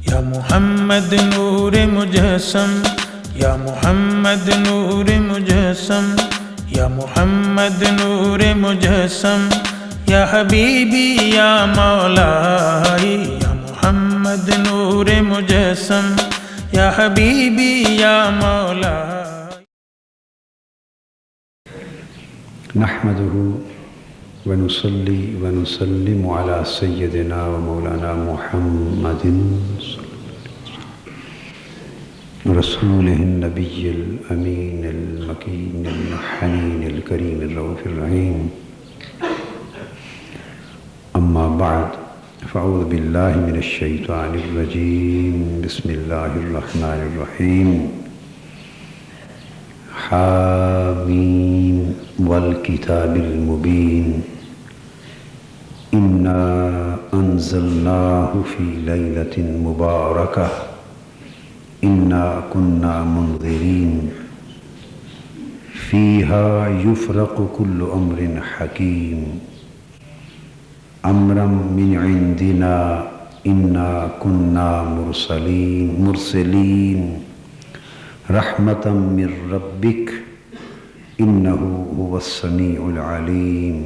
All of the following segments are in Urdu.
یا محمد نور مجسم، یا محمد نور مجسم، یا محمد نور مجسم، یا حبیبی یا مولائی، یا محمد نور مجسم، یا حبیبی یا مولائی۔ نحمده ونصلي ونسلم على سيدنا ومولانا محمد رسوله النبي الأمين المكين الحنين الكريم الرؤوف الرحيم. أما بعد، فأعوذ بالله من الشيطان الرجيم. بسم الله الرحمن الرحيم. حامين والكتاب المبين إنا أنزلناه في ليلة مباركة إنا كنا منذرين فيها يفرق كل أمر حكيم أمرا من عندنا إنا كنا مرسلين رحمة من ربك إنه هو السميع العليم.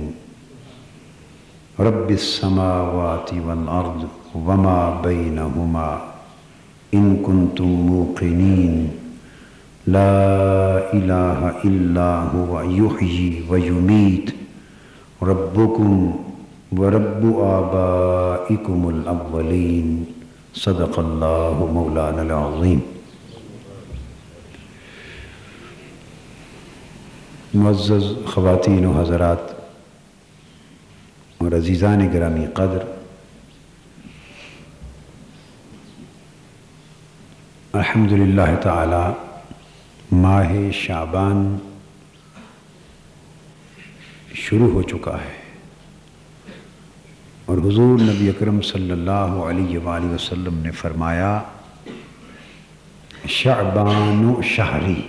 رب السماوات والأرض وما بينهما إن كنتم موقنين لا إله إلا هو يحيي ويميت ربكم ورب آبائكم الأولين. صدق الله مولانا العظيم. معزز خواتین و حضرات اور عزیزان گرامی قدر، الحمدللہ تعالی ماہ شعبان شروع ہو چکا ہے، اور حضور نبی اکرم صلی اللہ علیہ وآلہ وسلم نے فرمایا شعبان شہری،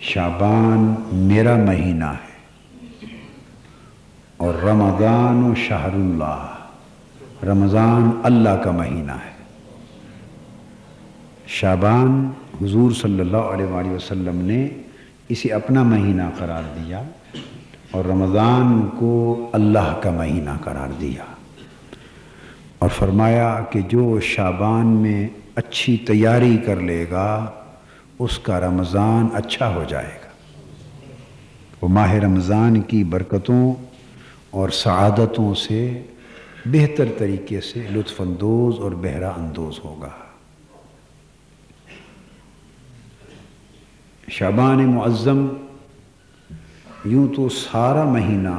شعبان میرا مہینہ ہے، اور رمضان شہر اللہ، رمضان اللہ کا مہینہ ہے۔ شعبان حضور صلی اللہ علیہ وآلہ وسلم نے اسے اپنا مہینہ قرار دیا، اور رمضان کو اللہ کا مہینہ قرار دیا، اور فرمایا کہ جو شعبان میں اچھی تیاری کر لے گا اس کا رمضان اچھا ہو جائے گا۔ وہ ماہ رمضان کی برکتوں اور سعادتوں سے بہتر طریقے سے لطف اندوز اور بہرہ اندوز ہوگا۔ شعبان معظم یوں تو سارا مہینہ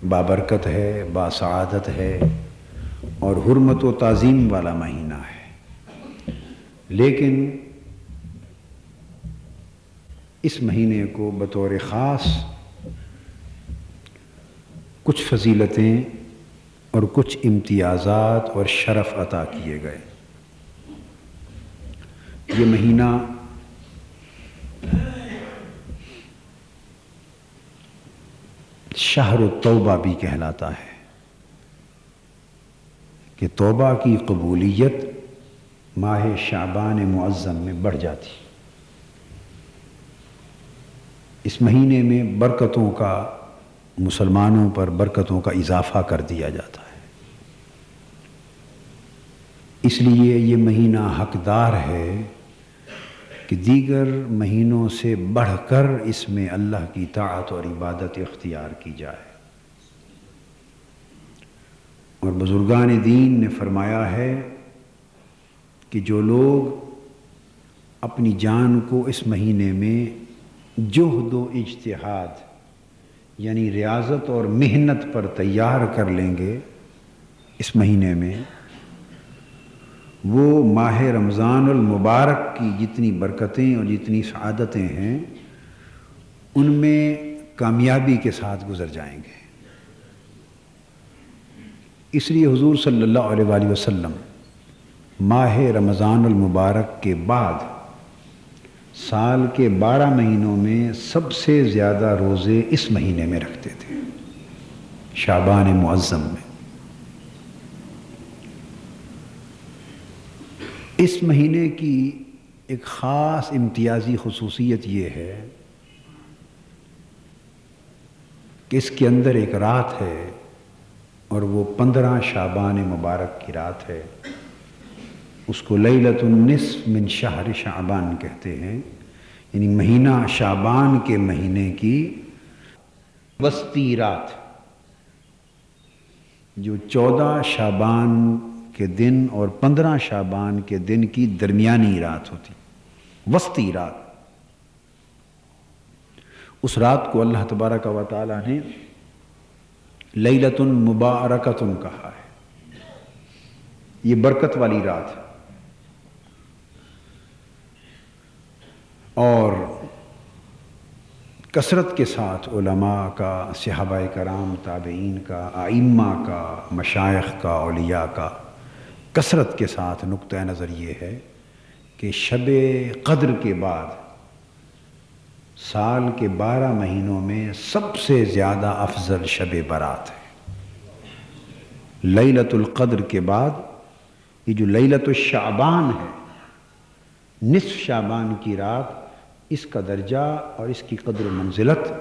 بابرکت ہے، باسعادت ہے، اور حرمت و تعظیم والا مہینہ ہے، لیکن اس مہینے کو بطور خاص کچھ فضیلتیں اور کچھ امتیازات اور شرف عطا کیے گئے۔ یہ مہینہ شہر التوبہ بھی کہلاتا ہے کہ توبہ کی قبولیت ماہ شعبان معظم میں بڑھ جاتی۔ اس مہینے میں برکتوں کا، مسلمانوں پر برکتوں کا اضافہ کر دیا جاتا ہے، اس لیے یہ مہینہ حقدار ہے کہ دیگر مہینوں سے بڑھ کر اس میں اللہ کی طاعت اور عبادت اختیار کی جائے۔ اور بزرگان دین نے فرمایا ہے کہ جو لوگ اپنی جان کو اس مہینے میں جہد و اجتہاد یعنی ریاضت اور محنت پر تیار کر لیں گے اس مہینے میں، وہ ماہ رمضان المبارک کی جتنی برکتیں اور جتنی سعادتیں ہیں ان میں کامیابی کے ساتھ گزر جائیں گے۔ اس لیے حضور صلی اللہ علیہ وآلہ وسلم ماہ رمضان المبارک کے بعد سال کے 12 مہینوں میں سب سے زیادہ روزے اس مہینے میں رکھتے تھے، شعبان معظم میں۔ اس مہینے کی ایک خاص امتیازی خصوصیت یہ ہے کہ اس کے اندر ایک رات ہے اور وہ 15 شعبان مبارک کی رات ہے. اس کو لیلۃ النصف من شہر شعبان کہتے ہیں، یعنی مہینہ شعبان کے مہینے کی وسطی رات، جو 14 شعبان کے دن اور 15 شعبان کے دن کی درمیانی رات ہوتی، وسطی رات. اس رات کو اللہ تبارک و تعالی نے لیلۃ مبارکۃ کہا ہے. یہ برکت والی رات ہے. اور کثرت کے ساتھ علماء کا، صحابہ کرام، تابعین کا، ائمہ کا، مشائخ کا، اولیاء کا کثرت کے ساتھ نقطہ نظر یہ ہے کہ شب قدر کے بعد سال کے 12 مہینوں میں سب سے زیادہ افضل شب برات ہے. لیلۃ القدر کے بعد یہ جو لیلۃ الشعبان ہے، نصف شعبان کی رات، اس کا درجہ اور اس کی قدر و منزلت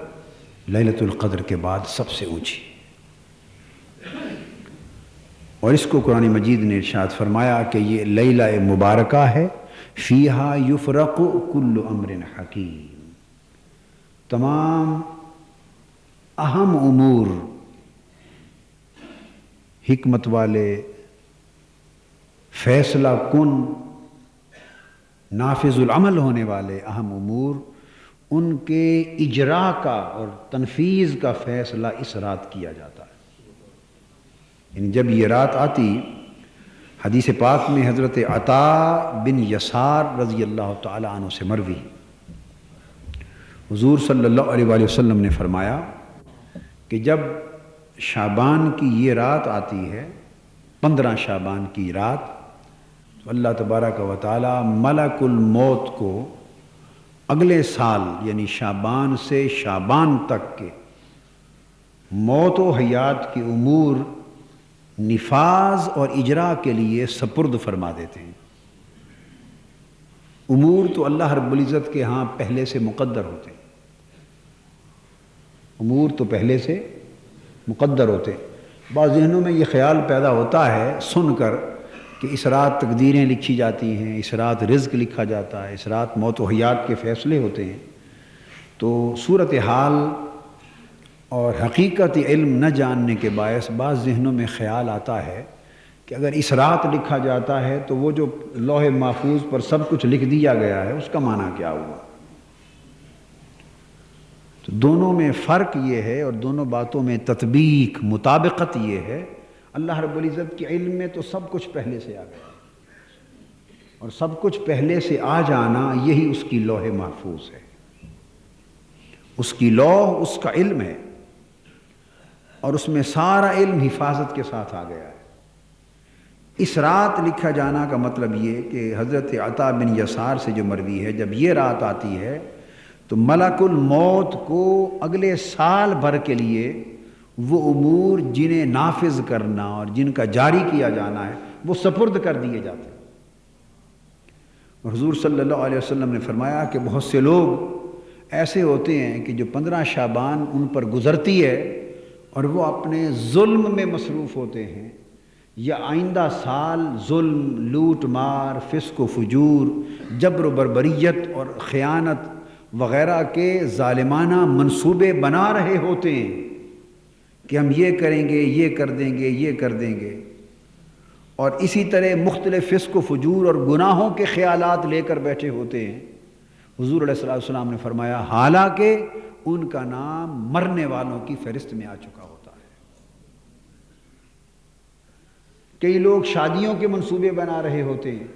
لیلۃ القدر کے بعد سب سے اونچی. اور اس کو قرآن مجید نے ارشاد فرمایا کہ یہ لیلہ مبارکہ ہے، فیہا یفرق کل امر حکیم. تمام اہم امور، حکمت والے، فیصلہ کن، نافذ العمل ہونے والے اہم امور، ان کے اجراء کا اور تنفیذ کا فیصلہ اس رات کیا جاتا ہے. یعنی جب یہ رات آتی، حدیث پاک میں حضرت عطا بن یسار رضی اللہ تعالی عنہ سے مروی، حضور صلی اللہ علیہ وآلہ وسلم نے فرمایا کہ جب شعبان کی یہ رات آتی ہے، 15 شعبان کی رات، تو اللہ تبارک و تعالی ملک الموت کو اگلے سال یعنی شعبان سے شعبان تک کے موت و حیات کے امور نفاذ اور اجراء کے لیے سپرد فرما دیتے ہیں. امور تو اللہ رب العزت کے ہاں پہلے سے مقدر ہوتے ہیں، امور تو پہلے سے مقدر ہوتے ہیں. بعض ذہنوں میں یہ خیال پیدا ہوتا ہے سن کر کہ اس رات تقدیریں لکھی جاتی ہیں، اس رات رزق لکھا جاتا ہے، اس رات موت و حیات کے فیصلے ہوتے ہیں. تو صورتحال اور حقیقت علم نہ جاننے کے باعث بعض ذہنوں میں خیال آتا ہے کہ اگر اس رات لکھا جاتا ہے تو وہ جو لوح محفوظ پر سب کچھ لکھ دیا گیا ہے اس کا معنی کیا ہوا. تو دونوں میں فرق یہ ہے اور دونوں باتوں میں تطبیق، مطابقت یہ ہے، اللہ رب العزت کے علم میں تو سب کچھ پہلے سے آ گیا، اور سب کچھ پہلے سے آ جانا یہی اس کی لوح محفوظ ہے. اس کی لوح اس کا علم ہے، اور اس میں سارا علم حفاظت کے ساتھ آ گیا ہے. اس رات لکھا جانا کا مطلب یہ کہ حضرت عطا بن یسار سے جو مروی ہے، جب یہ رات آتی ہے تو ملک الموت کو اگلے سال بھر کے لیے وہ امور جنہیں نافذ کرنا اور جن کا جاری کیا جانا ہے وہ سپرد کر دیے جاتے ہیں. اور حضور صلی اللہ علیہ وسلم نے فرمایا کہ بہت سے لوگ ایسے ہوتے ہیں کہ جو 15 شعبان ان پر گزرتی ہے اور وہ اپنے ظلم میں مصروف ہوتے ہیں، یا آئندہ سال ظلم، لوٹ مار، فسق و فجور، جبر و بربریت اور خیانت وغیرہ کے ظالمانہ منصوبے بنا رہے ہوتے ہیں کہ ہم یہ کریں گے، یہ کر دیں گے، یہ کر دیں گے، اور اسی طرح مختلف فسق و فجور اور گناہوں کے خیالات لے کر بیٹھے ہوتے ہیں. حضور علیہ السلام نے فرمایا حالانکہ ان کا نام مرنے والوں کی فہرست میں آ چکا ہوتا ہے. کئی لوگ شادیوں کے منصوبے بنا رہے ہوتے ہیں،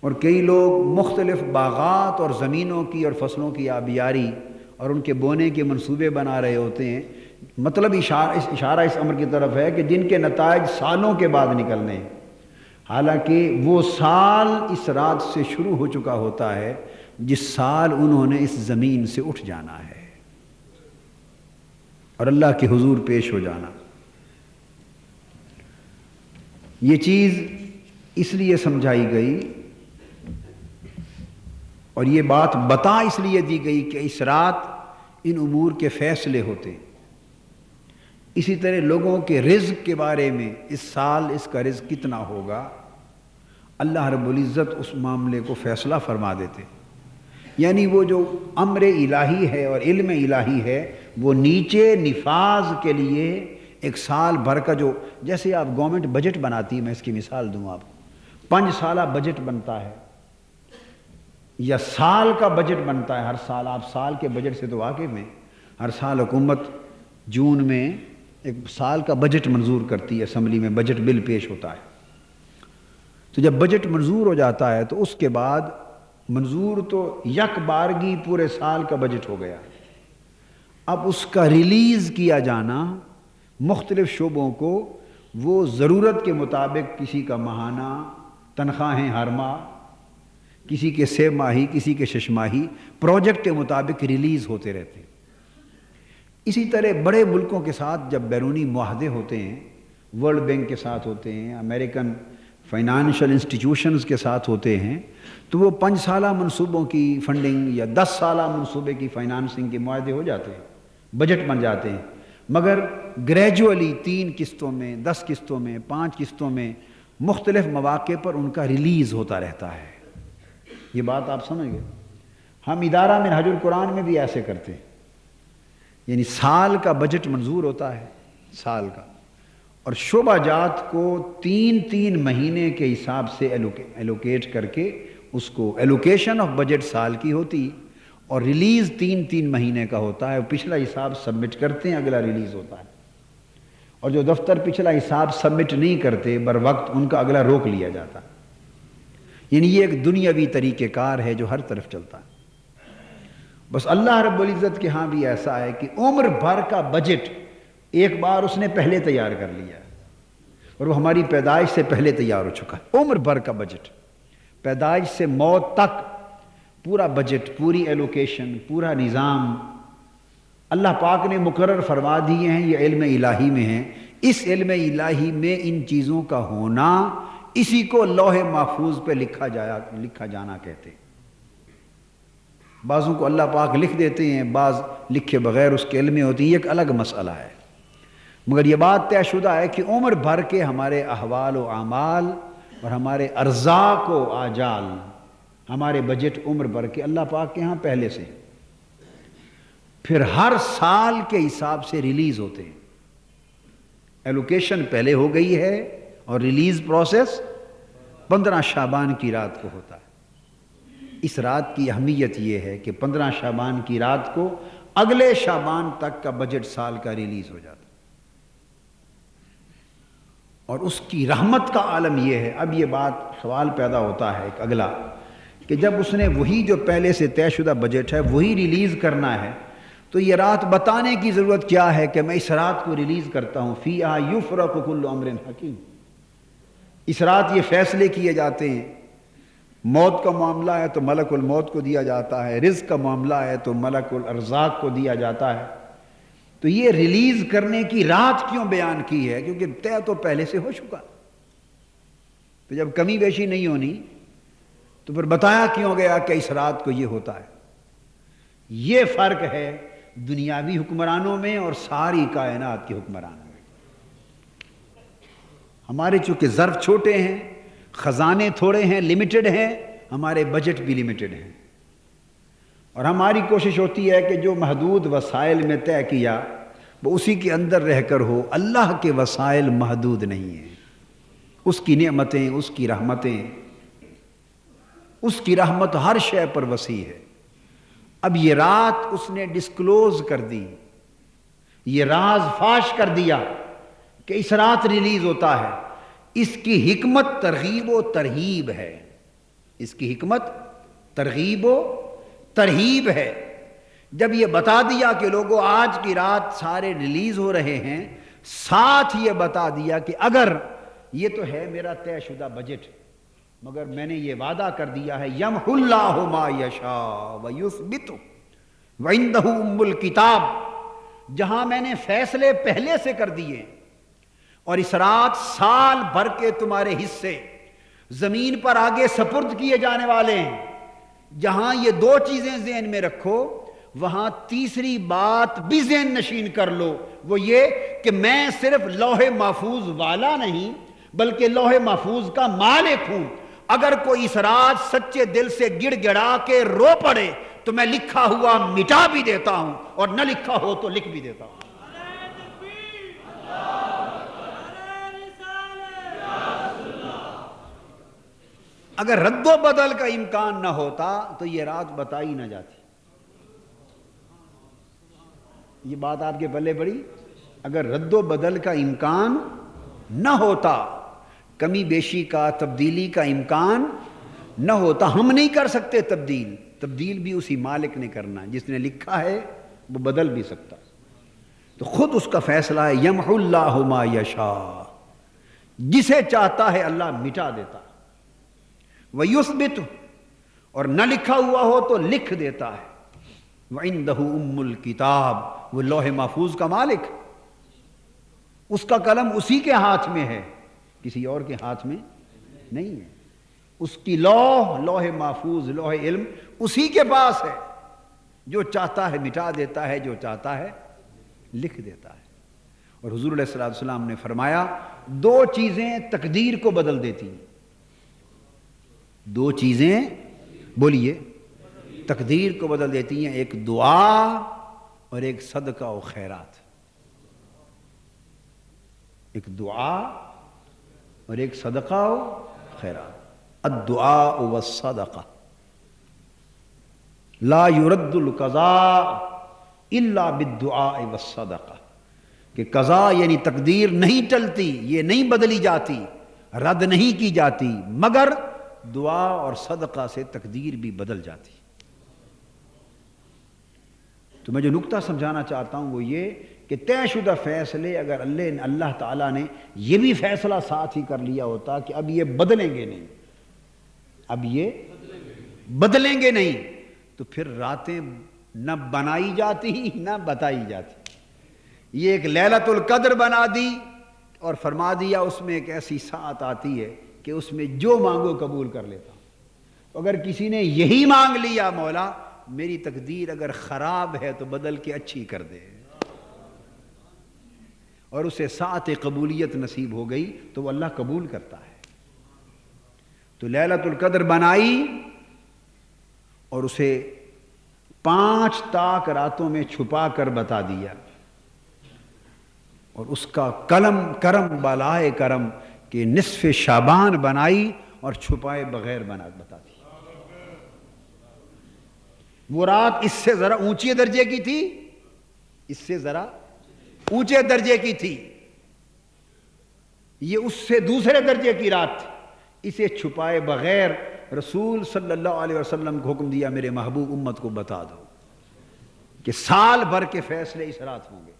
اور کئی لوگ مختلف باغات اور زمینوں کی اور فصلوں کی آبیاری اور ان کے بونے کے منصوبے بنا رہے ہوتے ہیں. مطلب اشارہ اس امر کی طرف ہے کہ جن کے نتائج سالوں کے بعد نکلنے ہیں، حالانکہ وہ سال اس رات سے شروع ہو چکا ہوتا ہے جس سال انہوں نے اس زمین سے اٹھ جانا ہے اور اللہ کے حضور پیش ہو جانا. یہ چیز اس لیے سمجھائی گئی اور یہ بات بتا اس لیے دی گئی کہ اس رات ان امور کے فیصلے ہوتے ہیں۔ اسی طرح لوگوں کے رزق کے بارے میں اس سال اس کا رزق کتنا ہوگا، اللہ رب العزت اس معاملے کو فیصلہ فرما دیتے۔ یعنی وہ جو امر الہی ہے اور علم الہی ہے وہ نیچے نفاذ کے لیے ایک سال بھر کا، جو جیسے آپ گورنمنٹ بجٹ بناتی ہے، میں اس کی مثال دوں آپ کو، 5 سالہ بجٹ بنتا ہے یا سال کا بجٹ بنتا ہے۔ ہر سال آپ سال کے بجٹ سے تو واقف ہیں، ہر سال حکومت جون میں ایک سال کا بجٹ منظور کرتی ہے، اسمبلی میں بجٹ بل پیش ہوتا ہے۔ تو جب بجٹ منظور ہو جاتا ہے تو اس کے بعد منظور تو یک بارگی پورے سال کا بجٹ ہو گیا، اب اس کا ریلیز کیا جانا مختلف شعبوں کو، وہ ضرورت کے مطابق کسی کا ماہانہ تنخواہیں ہر ماہ، کسی کے 6 ماہی، کسی کے 6 ماہی، پروجیکٹ کے مطابق ریلیز ہوتے رہتے ہیں۔ اسی طرح بڑے ملکوں کے ساتھ جب بیرونی معاہدے ہوتے ہیں، ورلڈ بینک کے ساتھ ہوتے ہیں، امریکن فائنانشل انسٹیٹیوشنز کے ساتھ ہوتے ہیں، تو وہ 5 سالہ منصوبوں کی فنڈنگ یا 10 سالہ منصوبے کی فائنانسنگ کے معاہدے ہو جاتے ہیں، بجٹ بن جاتے ہیں، مگر گریجولی 3 قسطوں میں، 10 قسطوں میں، 5 قسطوں میں مختلف مواقع پر ان کا ریلیز ہوتا رہتا ہے۔ یہ بات آپ سمجھ گئے؟ ہم ادارہ منہاج القرآن میں بھی ایسے کرتے ہیں، یعنی سال کا بجٹ منظور ہوتا ہے، سال کا، اور شعبہ جات کو 3 مہینے کے حساب سے ایلوکیٹ کر کے اس کو ایلوکیشن آف بجٹ سال کی ہوتی اور ریلیز 3 مہینے کا ہوتا ہے۔ پچھلا حساب سبمٹ کرتے ہیں، اگلا ریلیز ہوتا ہے، اور جو دفتر پچھلا حساب سبمٹ نہیں کرتے بر وقت ان کا اگلا روک لیا جاتا ہے۔ یعنی یہ ایک دنیاوی طریقہ کار ہے جو ہر طرف چلتا ہے۔ بس اللہ رب العزت کے ہاں بھی ایسا ہے کہ عمر بھر کا بجٹ ایک بار اس نے پہلے تیار کر لیا ہے، اور وہ ہماری پیدائش سے پہلے تیار ہو چکا ہے۔ عمر بھر کا بجٹ، پیدائش سے موت تک پورا بجٹ، پوری ایلوکیشن، پورا نظام اللہ پاک نے مقرر فرما دیے ہیں، یہ علم الہی میں ہیں۔ اس علم الہی میں ان چیزوں کا ہونا، اسی کو لوح محفوظ پہ لکھا جانا کہتے ہیں۔ بعضوں کو اللہ پاک لکھ دیتے ہیں، بعض لکھے بغیر اس کے علم میں ہوتی ہے، یہ ایک الگ مسئلہ ہے، مگر یہ بات طے شدہ ہے کہ عمر بھر کے ہمارے احوال و اعمال اور ہمارے ارزاق و آجال، ہمارے بجٹ عمر بھر کے اللہ پاک کے ہاں پہلے سے، پھر ہر سال کے حساب سے ریلیز ہوتے ہیں۔ ایلوکیشن پہلے ہو گئی ہے اور ریلیز پروسیس 15 شعبان کی رات کو ہوتا ہے۔ اس رات کی اہمیت یہ ہے کہ 15 شعبان کی رات کو اگلے شعبان تک کا بجٹ سال کا ریلیز ہو جاتا ہے، اور اس کی رحمت کا عالم یہ ہے۔ اب یہ بات سوال پیدا ہوتا ہے ایک اگلا، کہ جب اس نے وہی جو پہلے سے طے شدہ بجٹ ہے وہی ریلیز کرنا ہے، تو یہ رات بتانے کی ضرورت کیا ہے کہ میں اس رات کو ریلیز کرتا ہوں؟ فیہا یفرق کل امر حکیم، اس رات یہ فیصلے کیے جاتے ہیں۔ موت کا معاملہ ہے تو ملک الموت کو دیا جاتا ہے، رزق کا معاملہ ہے تو ملک الارزاق کو دیا جاتا ہے۔ تو یہ ریلیز کرنے کی رات کیوں بیان کی ہے؟ کیونکہ طے تو پہلے سے ہو چکا، تو جب کمی بیشی نہیں ہونی تو پھر بتایا کیوں گیا کہ اس رات کو یہ ہوتا ہے؟ یہ فرق ہے دنیاوی حکمرانوں میں اور ساری کائنات کے حکمرانوں میں۔ ہمارے چونکہ ظرف چھوٹے ہیں، خزانے تھوڑے ہیں، لمیٹڈ ہیں، ہمارے بجٹ بھی لمیٹڈ ہیں، اور ہماری کوشش ہوتی ہے کہ جو محدود وسائل میں طے کیا وہ اسی کے اندر رہ کر ہو۔ اللہ کے وسائل محدود نہیں ہیں، اس کی نعمتیں، اس کی رحمتیں، اس کی رحمت ہر شے پر وسیع ہے۔ اب یہ رات اس نے ڈسکلوز کر دی، یہ راز فاش کر دیا کہ اس رات ریلیز ہوتا ہے۔ اس کی حکمت ترغیب و ترہیب ہے، اس کی حکمت ترغیب و ترہیب ہے۔ جب یہ بتا دیا کہ لوگوں آج کی رات سارے ریلیز ہو رہے ہیں، ساتھ یہ بتا دیا کہ اگر یہ تو ہے میرا طے شدہ بجٹ، مگر میں نے یہ وعدہ کر دیا ہے یمحو اللہ ما یشاء ویثبت وعندہ ام الکتاب، جہاں میں نے فیصلے پہلے سے کر دیے، اور اس رات سال بھر کے تمہارے حصے زمین پر آگے سپرد کیے جانے والے ہیں. جہاں یہ دو چیزیں ذہن میں رکھو وہاں تیسری بات بھی ذہن نشین کر لو، وہ یہ کہ میں صرف لوح محفوظ والا نہیں بلکہ لوح محفوظ کا مالک ہوں. اگر کوئی اس رات سچے دل سے گڑ گڑا کے رو پڑے تو میں لکھا ہوا مٹا بھی دیتا ہوں اور نہ لکھا ہو تو لکھ بھی دیتا ہوں. اگر رد و بدل کا امکان نہ ہوتا تو یہ رات بتائی نہ جاتی. یہ بات آپ کے پلے پڑی. اگر رد و بدل کا امکان نہ ہوتا، کمی بیشی کا، تبدیلی کا امکان نہ ہوتا، ہم نہیں کر سکتے تبدیل بھی اسی مالک نے کرنا ہے. جس نے لکھا ہے وہ بدل بھی سکتا. تو خود اس کا فیصلہ ہے یمحو اللہ ما یشاء، جسے چاہتا ہے اللہ مٹا دیتا. وَيُثْبِتُ، اور نہ لکھا ہوا ہو تو لکھ دیتا ہے. وَعِنْدَهُ أُمُّ الْكِتَابِ، وہ لوح محفوظ کا مالک، اس کا قلم اسی کے ہاتھ میں ہے، کسی اور کے ہاتھ میں نہیں ہے. اس کی لوح محفوظ، لوح علم اسی کے پاس ہے. جو چاہتا ہے مٹا دیتا ہے، جو چاہتا ہے لکھ دیتا ہے. اور حضور علیہ الصلوۃ والسلام نے فرمایا دو چیزیں تقدیر کو بدل دیتی ہیں. دو چیزیں بولیے تقدیر کو بدل دیتی ہیں، ایک دعا اور ایک صدقہ و خیرات. ایک دعا اور ایک صدقہ و خیرات. الدعاء والصدقہ لا يرد القضاء الا بالدعاء والصدقہ، کہ قضاء یعنی تقدیر نہیں ٹلتی، یہ نہیں بدلی جاتی، رد نہیں کی جاتی، مگر دعا اور صدقہ سے تقدیر بھی بدل جاتی. تو میں جو نکتہ سمجھانا چاہتا ہوں وہ یہ کہ طے شدہ فیصلے اگر اللہ تعالیٰ نے یہ بھی فیصلہ ساتھ ہی کر لیا ہوتا کہ اب یہ بدلیں گے نہیں، اب یہ بدلیں گے نہیں، تو پھر راتیں نہ بنائی جاتی نہ بتائی جاتی. یہ ایک لیلۃ القدر بنا دی اور فرما دیا اس میں ایک ایسی ساعت آتی ہے کہ اس میں جو مانگو قبول کر لیتا ہوں. اگر کسی نے یہی مانگ لیا مولا میری تقدیر اگر خراب ہے تو بدل کے اچھی کر دے، اور اسے ساعت قبولیت نصیب ہو گئی تو وہ اللہ قبول کرتا ہے. تو لیلۃ القدر بنائی اور اسے 5 طاق راتوں میں چھپا کر بتا دیا، اور اس کا کرم بالائے کرم کہ نصف شعبان بنائی اور چھپائے بغیر بتا دی. وہ رات اس سے ذرا اونچے درجے کی تھی، اس سے ذرا اونچے درجے کی تھی، یہ اس سے دوسرے درجے کی رات تھی. اسے چھپائے بغیر رسول صلی اللہ علیہ وسلم کو حکم دیا میرے محبوب امت کو بتا دو کہ سال بھر کے فیصلے اس رات ہوں گے.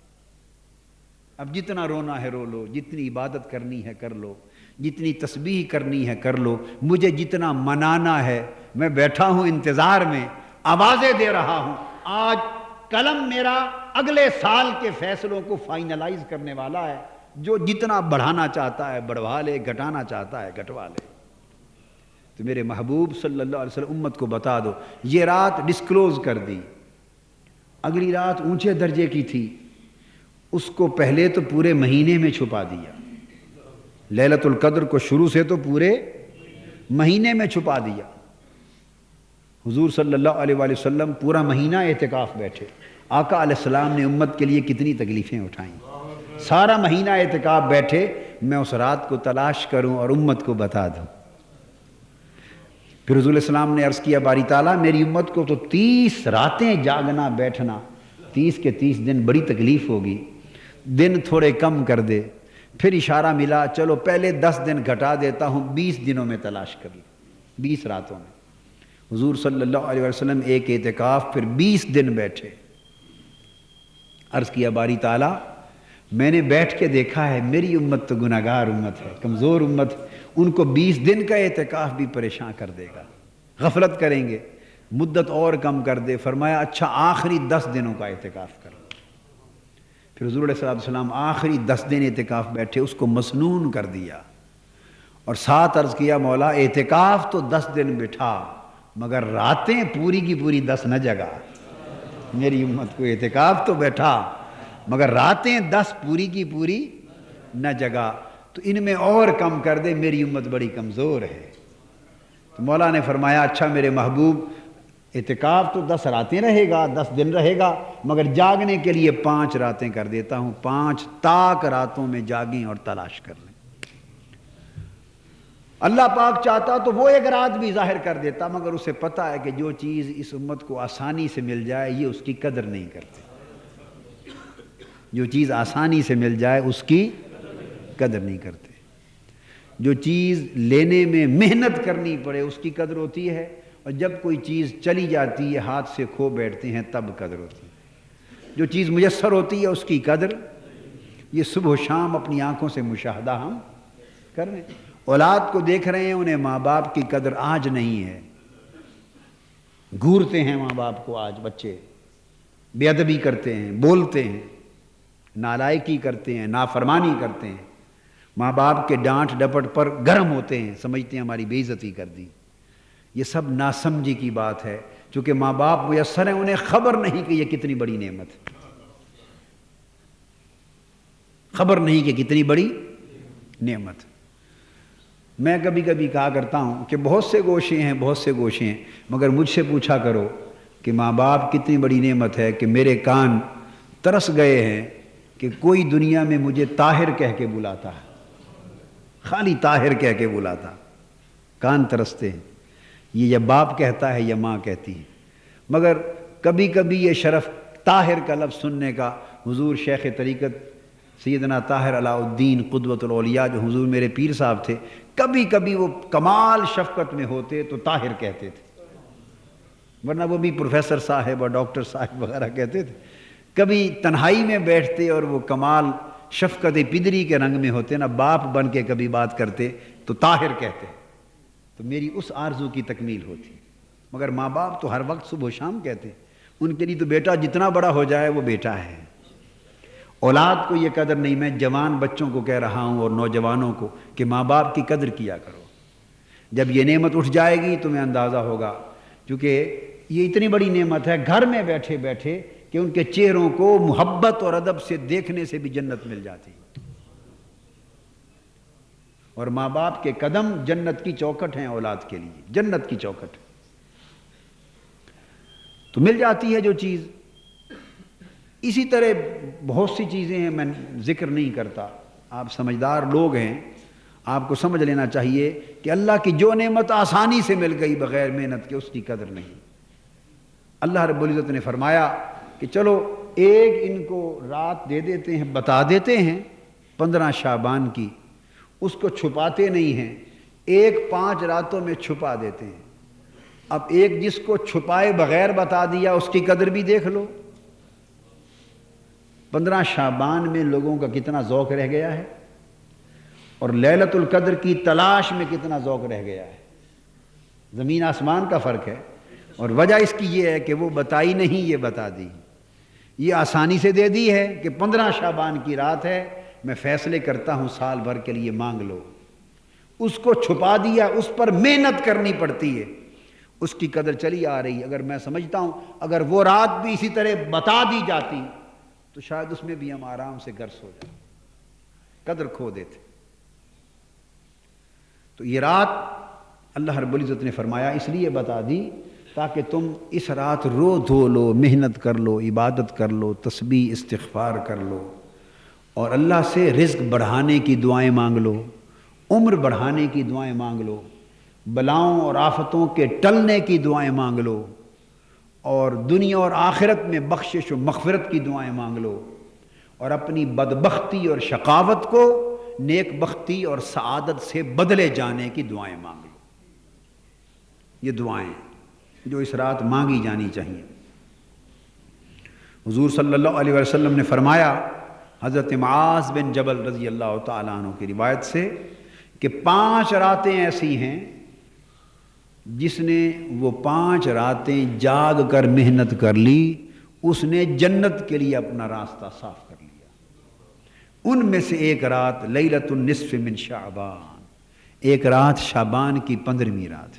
اب جتنا رونا ہے رو لو، جتنی عبادت کرنی ہے کر لو، جتنی تسبیح کرنی ہے کر لو، مجھے جتنا منانا ہے میں بیٹھا ہوں انتظار میں، آوازیں دے رہا ہوں. آج قلم میرا اگلے سال کے فیصلوں کو فائنلائز کرنے والا ہے. جو جتنا بڑھانا چاہتا ہے بڑھوا لے، گھٹانا چاہتا ہے گھٹوا لے. تو میرے محبوب صلی اللہ علیہ وسلم امت کو بتا دو یہ رات ڈسکلوز کر دی. اگلی رات اونچے درجے کی تھی، اس کو پہلے تو پورے مہینے میں چھپا دیا. لیلۃ القدر کو شروع سے تو پورے مہینے میں چھپا دیا. حضور صلی اللہ علیہ وآلہ وسلم پورا مہینہ اعتکاف بیٹھے. آقا علیہ السلام نے امت کے لیے کتنی تکلیفیں اٹھائیں. سارا مہینہ اعتکاف بیٹھے میں اس رات کو تلاش کروں اور امت کو بتا دوں. پھر حضور علیہ السلام نے عرض کیا باری تعالیٰ میری امت کو تو 30 راتیں جاگنا بیٹھنا، 30 کے 30 دن بڑی تکلیف ہوگی، دن تھوڑے کم کر دے. پھر اشارہ ملا چلو پہلے 10 دن گھٹا دیتا ہوں، 20 دنوں میں تلاش کر لیں، 20 راتوں میں. حضور صلی اللہ علیہ وسلم ایک اعتکاف پھر 20 دن بیٹھے. عرض کیا باری تعالیٰ میں نے بیٹھ کے دیکھا ہے میری امت تو گناہگار امت ہے، کمزور امت ہے، ان کو 20 دن کا اعتکاف بھی پریشان کر دے گا، غفلت کریں گے، مدت اور کم کر دے. فرمایا اچھا آخری 10 دنوں کا اعتکاف کرو. پھر حضور علیہ السلام آخری 10 دن اعتکاف بیٹھے، اس کو مسنون کر دیا اور ساتھ عرض کیا مولا اعتکاف تو 10 دن بٹھا مگر راتیں پوری کی پوری 10 نہ جگا. میری امت کو اعتکاف تو بیٹھا مگر راتیں 10 پوری کی پوری نہ جگا، تو ان میں اور کم کر دے، میری امت بڑی کمزور ہے. تو مولا نے فرمایا اچھا میرے محبوب، اعتکاف تو 10 راتیں رہے گا، 10 دن رہے گا، مگر جاگنے کے لیے 5 راتیں کر دیتا ہوں. 5 تاک راتوں میں جاگیں اور تلاش کر لیں. اللہ پاک چاہتا تو وہ 1 رات بھی ظاہر کر دیتا، مگر اسے پتہ ہے کہ جو چیز اس امت کو آسانی سے مل جائے یہ اس کی قدر نہیں کرتے. جو چیز آسانی سے مل جائے اس کی قدر نہیں کرتے. جو چیز لینے میں محنت کرنی پڑے اس کی قدر ہوتی ہے، اور جب کوئی چیز چلی جاتی ہے ہاتھ سے کھو بیٹھتے ہیں تب قدر ہوتی ہے. جو چیز میسر ہوتی ہے اس کی قدر، یہ صبح و شام اپنی آنکھوں سے مشاہدہ ہم کر رہے ہیں. اولاد کو دیکھ رہے ہیں، انہیں ماں باپ کی قدر آج نہیں ہے. گھورتے ہیں ماں باپ کو آج بچے، بے ادبی کرتے ہیں، بولتے ہیں، نالائکی کرتے ہیں، نافرمانی کرتے ہیں. ماں باپ کے ڈانٹ ڈپٹ پر گرم ہوتے ہیں، سمجھتے ہیں ہماری بے عزتی کر دی. یہ سب ناسمجھی کی بات ہے. چونکہ ماں باپ میسر ہیں، انہیں خبر نہیں کہ یہ کتنی بڑی نعمت ہے. خبر نہیں کہ کتنی بڑی نعمت. میں کبھی کبھی کہا کرتا ہوں کہ بہت سے گوشے ہیں، مگر مجھ سے پوچھا کرو کہ ماں باپ کتنی بڑی نعمت ہے کہ میرے کان ترس گئے ہیں کہ کوئی دنیا میں مجھے طاہر کہہ کے بلاتا ہے. خالی طاہر کہہ کے بلاتا، کان ترستے ہیں. یہ یا باپ کہتا ہے یا ماں کہتی ہے. مگر کبھی کبھی یہ شرف طاہر کا لفظ سننے کا، حضور شیخ طریقت سیدنا طاہر علاء الدین قدوۃ الاولیاء جو حضور میرے پیر صاحب تھے، کبھی کبھی وہ کمال شفقت میں ہوتے تو طاہر کہتے تھے، ورنہ وہ بھی پروفیسر صاحب اور ڈاکٹر صاحب وغیرہ کہتے تھے. کبھی تنہائی میں بیٹھتے اور وہ کمال شفقت پدری کے رنگ میں ہوتے نا، باپ بن کے کبھی بات کرتے تو طاہر کہتے، تو میری اس آرزو کی تکمیل ہوتی. مگر ماں باپ تو ہر وقت صبح و شام کہتے، ان کے لیے تو بیٹا جتنا بڑا ہو جائے وہ بیٹا ہے. اولاد کو یہ قدر نہیں. میں جوان بچوں کو کہہ رہا ہوں اور نوجوانوں کو کہ ماں باپ کی قدر کیا کرو. جب یہ نعمت اٹھ جائے گی تمہیں اندازہ ہوگا، کیونکہ یہ اتنی بڑی نعمت ہے گھر میں بیٹھے بیٹھے کہ ان کے چہروں کو محبت اور ادب سے دیکھنے سے بھی جنت مل جاتی. اور ماں باپ کے قدم جنت کی چوکھٹ ہیں اولاد کے لیے، جنت کی چوکھٹ. تو مل جاتی ہے جو چیز. اسی طرح بہت سی چیزیں ہیں، میں ذکر نہیں کرتا. آپ سمجھدار لوگ ہیں، آپ کو سمجھ لینا چاہیے کہ اللہ کی جو نعمت آسانی سے مل گئی بغیر محنت کے، اس کی قدر نہیں. اللہ رب العزت نے فرمایا کہ چلو ایک ان کو رات دے دیتے ہیں، بتا دیتے ہیں 15 شعبان کی، اس کو چھپاتے نہیں ہیں. ایک 5 راتوں میں چھپا دیتے ہیں. اب ایک جس کو چھپائے بغیر بتا دیا اس کی قدر بھی دیکھ لو. 15 شعبان میں لوگوں کا کتنا ذوق رہ گیا ہے، اور لیلۃ القدر کی تلاش میں کتنا ذوق رہ گیا ہے. زمین آسمان کا فرق ہے. اور وجہ اس کی یہ ہے کہ وہ بتائی نہیں، یہ بتا دی. یہ آسانی سے دے دی ہے کہ 15 شعبان کی رات ہے، میں فیصلے کرتا ہوں سال بھر کے لیے مانگ لو. اس کو چھپا دیا، اس پر محنت کرنی پڑتی ہے، اس کی قدر چلی آ رہی. اگر میں سمجھتا ہوں اگر وہ رات بھی اسی طرح بتا دی جاتی تو شاید اس میں بھی ہم آرام سے گرس ہو جائیں، قدر کھو دیتے. تو یہ رات اللہ رب العزت نے فرمایا اس لیے بتا دی تاکہ تم اس رات رو دھو لو، محنت کر لو، عبادت کر لو، تسبیح استغفار کر لو، اور اللہ سے رزق بڑھانے کی دعائیں مانگ لو، عمر بڑھانے کی دعائیں مانگ لو، بلاؤں اور آفتوں کے ٹلنے کی دعائیں مانگ لو، اور دنیا اور آخرت میں بخشش و مغفرت کی دعائیں مانگ لو، اور اپنی بدبختی اور شقاوت کو نیک بختی اور سعادت سے بدلے جانے کی دعائیں مانگ لو. یہ دعائیں جو اس رات مانگی جانی چاہیے. حضور صلی اللہ علیہ وسلم نے فرمایا، حضرت معاذ بن جبل رضی اللہ تعالیٰ عنہ کی روایت سے، کہ 5 راتیں ایسی ہیں جس نے وہ 5 راتیں جاگ کر محنت کر لی، اس نے جنت کے لیے اپنا راستہ صاف کر لیا. ان میں سے ایک رات لیلۃ النصف من شعبان، ایک رات شعبان کی 15ویں رات،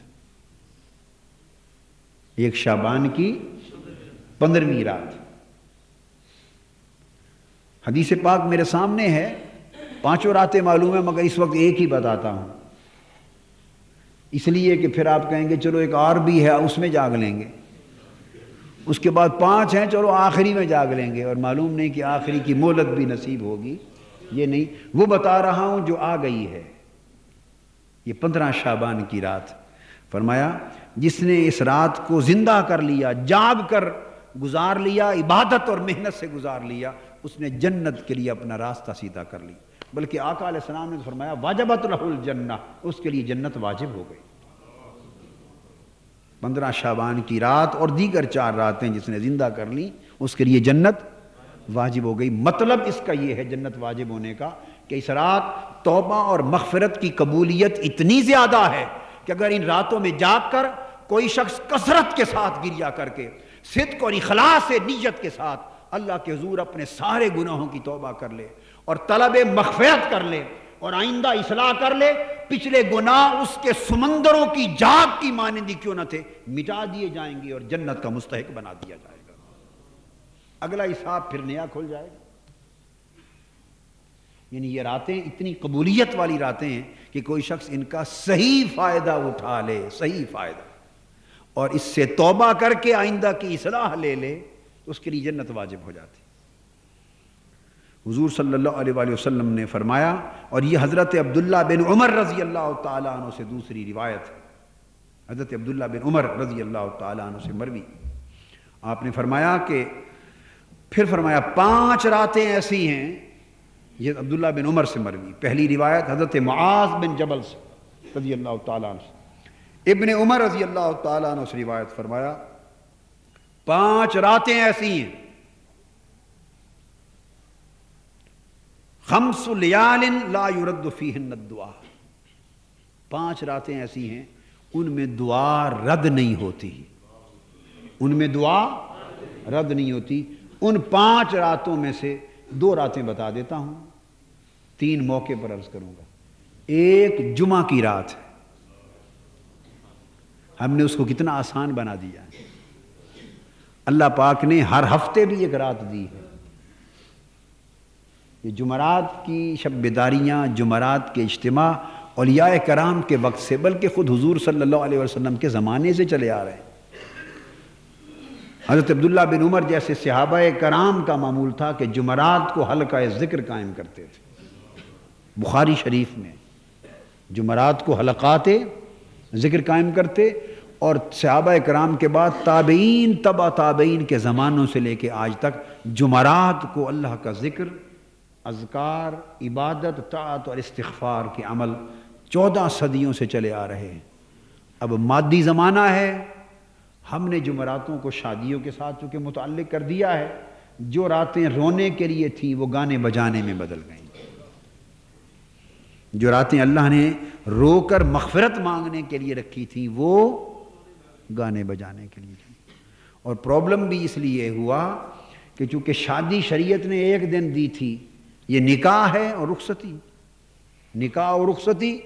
ایک شعبان کی 15ویں رات۔ حدیث پاک میرے سامنے ہے، 5 راتیں معلوم ہے مگر اس وقت ایک ہی بتاتا ہوں، اس لیے کہ پھر آپ کہیں گے چلو ایک اور بھی ہے اس میں جاگ لیں گے، اس کے بعد 5 ہیں چلو آخری میں جاگ لیں گے، اور معلوم نہیں کہ آخری کی مہلت بھی نصیب ہوگی، یہ نہیں، وہ بتا رہا ہوں جو آ گئی ہے۔ یہ 15 شعبان کی رات، فرمایا جس نے اس رات کو زندہ کر لیا، جاگ کر گزار لیا، عبادت اور محنت سے گزار لیا، اس نے جنت کے لیے اپنا راستہ سیدھا کر لی، بلکہ آقا علیہ السلام نے فرمایا واجبت لہ الجنہ، اس کے لیے جنت واجب ہو گئی۔ 15 شعبان کی رات اور دیگر 4 راتیں جس نے زندہ کر لی اس کے لیے جنت واجب ہو گئی۔ مطلب اس کا یہ ہے جنت واجب ہونے کا کہ اس رات توبہ اور مغفرت کی قبولیت اتنی زیادہ ہے کہ اگر ان راتوں میں جاگ کر کوئی شخص کثرت کے ساتھ گریا کر کے صدق اور اخلاص سے نیت کے ساتھ اللہ کے حضور اپنے سارے گناہوں کی توبہ کر لے اور طلب مغفرت کر لے اور آئندہ اصلاح کر لے، پچھلے گناہ اس کے سمندروں کی جاگ کی مانندی کیوں نہ تھے مٹا دیے جائیں گے اور جنت کا مستحق بنا دیا جائے گا، اگلا حساب پھر نیا کھل جائے گا۔ یعنی یہ راتیں اتنی قبولیت والی راتیں ہیں کہ کوئی شخص ان کا صحیح فائدہ اٹھا لے، صحیح فائدہ، اور اس سے توبہ کر کے آئندہ کی اصلاح لے لے تو اس کے لیے جنت واجب ہو جاتی۔ حضور صلی اللہ علیہ وآلہ وسلم نے فرمایا، اور یہ حضرت عبداللہ بن عمر رضی اللہ تعالیٰ عنہ سے دوسری روایت ہے، حضرت عبداللہ بن عمر رضی اللہ تعالیٰ عنہ سے مروی، آپ نے فرمایا کہ پھر فرمایا 5 راتیں ایسی ہیں، یہ عبداللہ بن عمر سے مروی، پہلی روایت حضرت معاذ بن جبل سے رضی اللہ تعالیٰ عنہ سے، ابن عمر رضی اللہ تعالیٰ عنہ سے روایت فرمایا 5 راتیں ایسی ہیں، 5 لیال لا يرد فیہن الدعاء، 5 راتیں ایسی ہیں ان میں دعا رد نہیں ہوتی، ان میں دعا رد نہیں ہوتی۔ ان 5 راتوں میں سے 2 راتیں بتا دیتا ہوں، 3 موقع پر عرض کروں گا۔ ایک جمعہ کی رات ہے، ہم نے اس کو کتنا آسان بنا دیا ہے، اللہ پاک نے ہر ہفتے بھی ایک رات دی ہے۔ یہ جمعرات کی شب بیداریاں، جمعرات کے اجتماع اولیاء کرام کے وقت سے بلکہ خود حضور صلی اللہ علیہ وسلم کے زمانے سے چلے آ رہے ہیں۔ حضرت عبداللہ بن عمر جیسے صحابہ کرام کا معمول تھا کہ جمعرات کو حلقہ ذکر قائم کرتے تھے، بخاری شریف میں جمعرات کو حلقات ذکر قائم کرتے، اور صحابہ کرام کے بعد تابعین، تبع تابعین کے زمانوں سے لے کے آج تک جمعرات کو اللہ کا ذکر، اذکار، عبادت، طاعت اور استغفار کے عمل 14 صدیوں سے چلے آ رہے ہیں۔ اب مادی زمانہ ہے، ہم نے جمعراتوں کو شادیوں کے ساتھ چونکہ متعلق کر دیا ہے، جو راتیں رونے کے لیے تھیں وہ گانے بجانے میں بدل گئیں، جو راتیں اللہ نے رو کر مغفرت مانگنے کے لیے رکھی تھیں وہ گانے بجانے کے لیے تھیں۔ اور پرابلم بھی اس لیے ہوا کہ چونکہ شادی شریعت نے 1 دن دی تھی، یہ نکاح ہے اور رخصتی، نکاح اور رخصتی،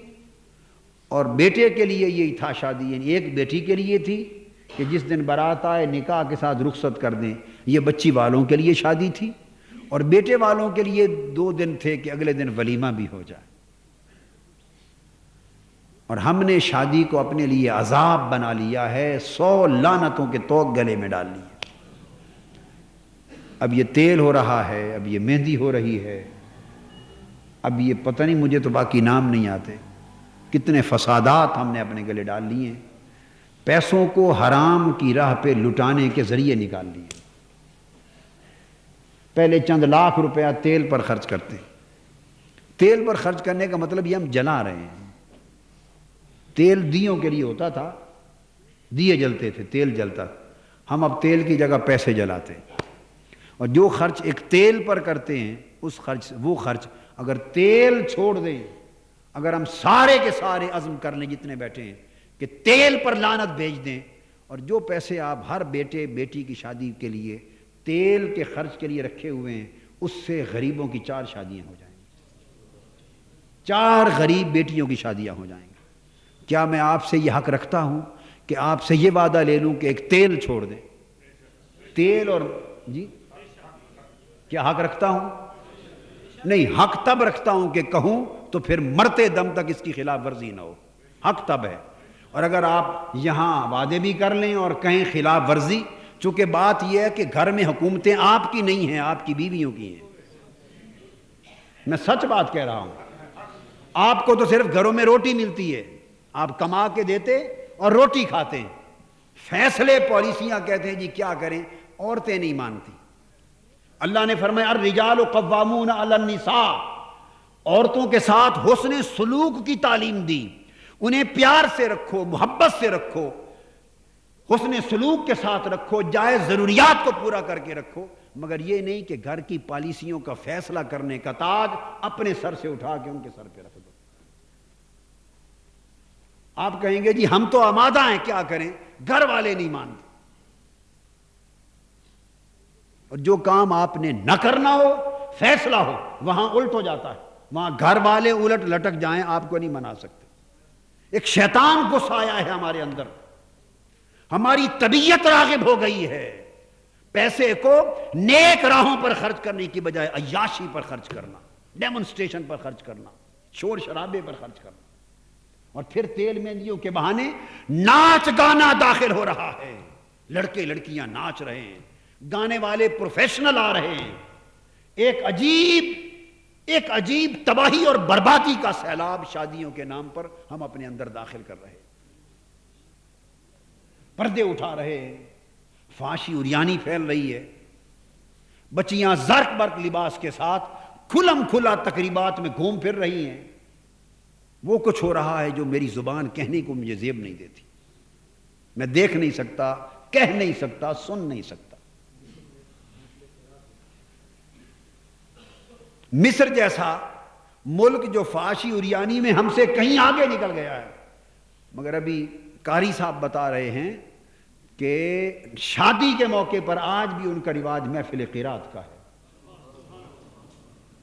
اور بیٹے کے لیے یہی تھا شادی، یعنی ایک بیٹی کے لیے تھی کہ جس دن بارات آئے نکاح کے ساتھ رخصت کر دیں، یہ بچی والوں کے لیے شادی تھی، اور بیٹے والوں کے لیے 2 دن تھے کہ اگلے دن ولیمہ بھی ہو جائے۔ اور ہم نے شادی کو اپنے لیے عذاب بنا لیا ہے، 100 لعنتوں کے توق گلے میں ڈال لیے۔ اب یہ تیل ہو رہا ہے، اب یہ مہندی ہو رہی ہے، اب یہ پتہ نہیں، مجھے تو باقی نام نہیں آتے، کتنے فسادات ہم نے اپنے گلے ڈال لیے ہیں، پیسوں کو حرام کی راہ پہ لٹانے کے ذریعے نکال لیے۔ پہلے چند لاکھ روپیہ تیل پر خرچ کرتے، تیل پر خرچ کرنے کا مطلب یہ ہم جلا رہے ہیں۔ تیل دیوں کے لیے ہوتا تھا، دیے جلتے تھے، تیل جلتا تھا، ہم اب تیل کی جگہ پیسے جلاتے ہیں۔ اور جو خرچ ایک تیل پر کرتے ہیں وہ خرچ اگر تیل چھوڑ دیں، اگر ہم سارے کے سارے عزم کر لیں جتنے بیٹھے ہیں کہ تیل پر لعنت بھیج دیں، اور جو پیسے آپ ہر بیٹے بیٹی کی شادی کے لیے تیل کے خرچ کے لیے رکھے ہوئے ہیں، اس سے غریبوں کی 4 شادیاں ہو جائیں۔ 4 غریب بیٹیوں کی شادیاں ہو جائیں گی۔ کیا میں آپ سے یہ حق رکھتا ہوں کہ آپ سے یہ وعدہ لے لوں کہ ایک تیل چھوڑ دیں؟ تیل اور جی کیا حق رکھتا ہوں؟ نہیں، حق تب رکھتا ہوں کہ کہوں تو پھر مرتے دم تک اس کی خلاف ورزی نہ ہو، حق تب ہے۔ اور اگر آپ یہاں وعدے بھی کر لیں اور کہیں خلاف ورزی، چونکہ بات یہ ہے کہ گھر میں حکومتیں آپ کی نہیں ہیں، آپ کی بیویوں کی ہیں۔ میں سچ بات کہہ رہا ہوں، آپ کو تو صرف گھروں میں روٹی ملتی ہے، آپ کما کے دیتے اور روٹی کھاتے ہیں، فیصلے پالیسیاں کہتے ہیں جی کیا کریں، عورتیں نہیں مانتی۔ اللہ نے فرمایا الرجال قوامون علی النساء، عورتوں کے ساتھ حسن سلوک کی تعلیم دی، انہیں پیار سے رکھو، محبت سے رکھو، حسن سلوک کے ساتھ رکھو، جائز ضروریات کو پورا کر کے رکھو، مگر یہ نہیں کہ گھر کی پالیسیوں کا فیصلہ کرنے کا تاج اپنے سر سے اٹھا کے ان کے سر پہ رکھ دو۔ آپ کہیں گے جی ہم تو آمادہ ہیں، کیا کریں، گھر والے نہیں مانتے۔ اور جو کام آپ نے نہ کرنا ہو، فیصلہ ہو، وہاں الٹ ہو جاتا ہے، وہاں گھر والے الٹ لٹک جائیں آپ کو نہیں منا سکتے۔ ایک شیطان غصہ آیا ہے ہمارے اندر، ہماری طبیعت راغب ہو گئی ہے پیسے کو نیک راہوں پر خرچ کرنے کی بجائے عیاشی پر خرچ کرنا، ڈیمونسٹریشن پر خرچ کرنا، شور شرابے پر خرچ کرنا، اور پھر تیل مہندیوں کے بہانے ناچ گانا داخل ہو رہا ہے، لڑکے لڑکیاں ناچ رہے ہیں، گانے والے پروفیشنل آ رہے ہیں، ایک عجیب تباہی اور بربادی کا سیلاب شادیوں کے نام پر ہم اپنے اندر داخل کر رہے ہیں، پردے اٹھا رہے ہیں، فحاشی عریانی پھیل رہی ہے، بچیاں زرق برق لباس کے ساتھ کھلم کھلا تقریبات میں گھوم پھر رہی ہیں۔ وہ کچھ ہو رہا ہے جو میری زبان کہنے کو مجھے زیب نہیں دیتی، میں دیکھ نہیں سکتا، کہہ نہیں سکتا، سن نہیں سکتا۔ مصر جیسا ملک جو فحاشی عریانی میں ہم سے کہیں آگے نکل گیا ہے، مگر ابھی قاری صاحب بتا رہے ہیں کہ شادی کے موقع پر آج بھی ان کا رواج محفل قرات کا ہے۔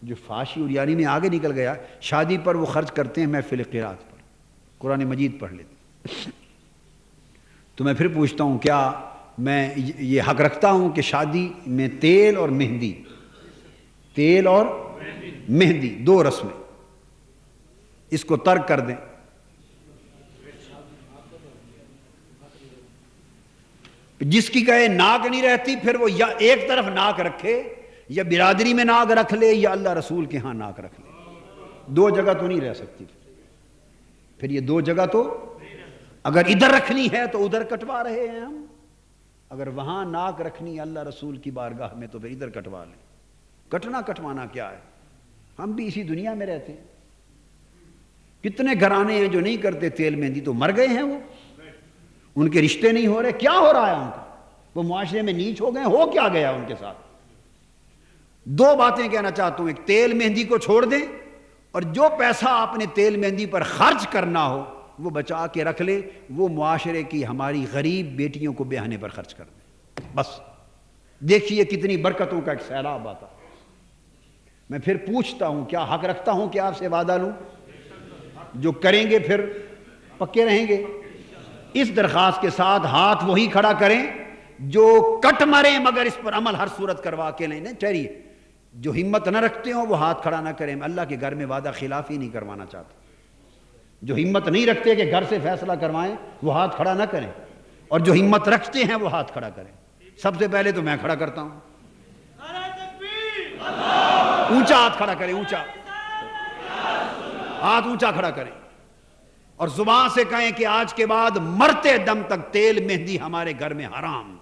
جو فحاشی عریانی میں آگے نکل گیا، شادی پر وہ خرچ کرتے ہیں محفل قرات پر، قرآن مجید پڑھ لیتے۔ تو میں پھر پوچھتا ہوں، کیا میں یہ حق رکھتا ہوں کہ شادی میں تیل اور مہندی، تیل اور مہندی 2 رسمیں، اس کو ترک کر دیں؟ جس کی کہے ناک نہیں رہتی، پھر وہ یا ایک طرف ناک رکھے، یا برادری میں ناک رکھ لے، یا اللہ رسول کے ہاں ناک رکھ لے، 2 جگہ تو نہیں رہ سکتی۔ پھر یہ 2 جگہ تو اگر ادھر رکھنی ہے تو ادھر کٹوا رہے ہیں ہم، اگر وہاں ناک رکھنی ہے اللہ رسول کی بارگاہ میں تو پھر ادھر کٹوا لیں۔ کٹنا کٹوانا کیا ہے، ہم بھی اسی دنیا میں رہتے ہیں۔ کتنے گھرانے ہیں جو نہیں کرتے تیل مہندی، تو مر گئے ہیں وہ، ان کے رشتے نہیں ہو رہے، کیا ہو رہا ہے ان کا، وہ معاشرے میں نیچ ہو گئے، ہو کیا گیا ان کے ساتھ۔ 2 باتیں کہنا چاہتا ہوں، ایک تیل مہندی کو چھوڑ دیں، اور جو پیسہ آپ نے تیل مہندی پر خرچ کرنا ہو وہ بچا کے رکھ لیں، وہ معاشرے کی ہماری غریب بیٹیوں کو بیاہنے پر خرچ کر دیں، بس دیکھیے کتنی برکتوں کا ایک سیلاب آتا۔ میں پھر پوچھتا ہوں، کیا حق رکھتا ہوں کہ آپ سے وعدہ لوں؟ جو کریں گے پھر پکے رہیں گے۔ اس درخواست کے ساتھ ہاتھ وہی کھڑا کریں جو کٹ مریں مگر اس پر عمل ہر صورت کروا کے لیں۔ ٹھہریے، جو ہمت نہ رکھتے ہوں وہ ہاتھ کھڑا نہ کریں، میں اللہ کے گھر میں وعدہ خلافی نہیں کروانا چاہتا۔ جو ہمت نہیں رکھتے کہ گھر سے فیصلہ کروائیں وہ ہاتھ کھڑا نہ کریں، اور جو ہمت رکھتے ہیں وہ ہاتھ کھڑا کریں۔ سب سے پہلے تو میں کھڑا کرتا ہوں، اونچا ہاتھ کھڑا کریں، اونچا ہاتھ اونچا کھڑا کریں، اور زبان سے کہیں کہ آج کے بعد مرتے دم تک تیل مہندی ہمارے گھر میں حرام۔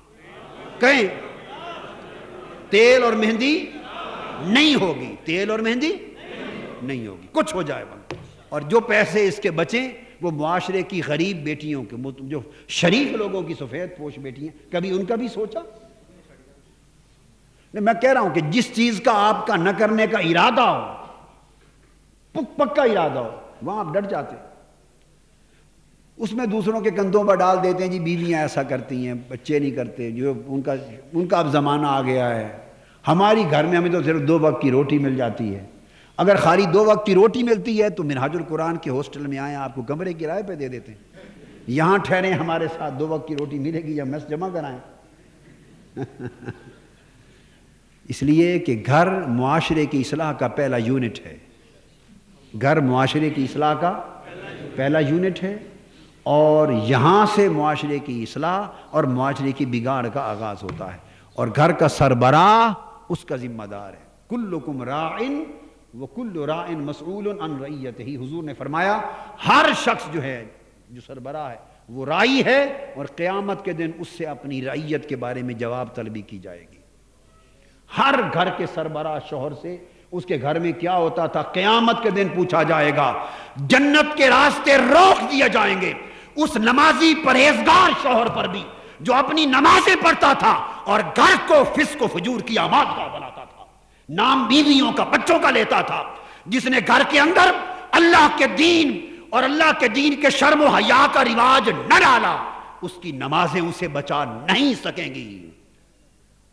کہیں تیل اور مہندی نہیں ہوگی، تیل اور مہندی نہیں ہوگی، کچھ ہو جائے بند۔ اور جو پیسے اس کے بچیں وہ معاشرے کی غریب بیٹیوں کے، جو شریف لوگوں کی سفید پوش بیٹی ہیں، کبھی ان کا بھی سوچا؟ میں کہہ رہا ہوں کہ جس چیز کا آپ کا نہ کرنے کا ارادہ ہو، پکا ارادہ ہو، وہاں آپ ڈٹ جاتے، اس میں دوسروں کے کندھوں پر ڈال دیتے ہیں جی بیویاں ایسا کرتی ہیں، بچے نہیں کرتے، جو ان کا اب زمانہ آ گیا ہے، ہماری گھر میں ہمیں تو صرف 2 وقت کی روٹی مل جاتی ہے، اگر خالی 2 وقت کی روٹی ملتی ہے تو منہاج القرآن کے ہاسٹل میں آئیں، آپ کو کمرے کرائے پہ دے دیتے ہیں، یہاں ٹھہریں ہمارے ساتھ، 2 وقت کی روٹی ملے گی یا میس جمع کرائیں۔ اس لیے کہ گھر معاشرے کی اصلاح کا پہلا یونٹ ہے، گھر معاشرے کی اصلاح کا پہلا یونٹ ہے، اور یہاں سے معاشرے کی اصلاح اور معاشرے کی بگاڑ کا آغاز ہوتا ہے، اور گھر کا سربراہ اس کا ذمہ دار ہے۔ کلکم راعٍ وکل راعٍ مسئول عن رعیتہ، حضور نے فرمایا ہر شخص جو ہے، جو سربراہ ہے، وہ راعی ہے، اور قیامت کے دن اس سے اپنی رعیت کے بارے میں جواب طلبی کی جائے گی۔ ہر گھر کے سربراہ شوہر سے اس کے گھر میں کیا ہوتا تھا قیامت کے دن پوچھا جائے گا، جنت کے راستے روک دیے جائیں گے اس نمازی پرہیزگار شوہر پر بھی جو اپنی نمازیں پڑھتا تھا اور گھر کو فسق و فجور کی آماد کا بناتا تھا، نام بیویوں کا، بچوں کا لیتا تھا، جس نے گھر کے اندر اللہ کے دین اور اللہ کے دین کے شرم و حیا کا رواج نہ ڈالا، اس کی نمازیں اسے بچا نہیں سکیں گی،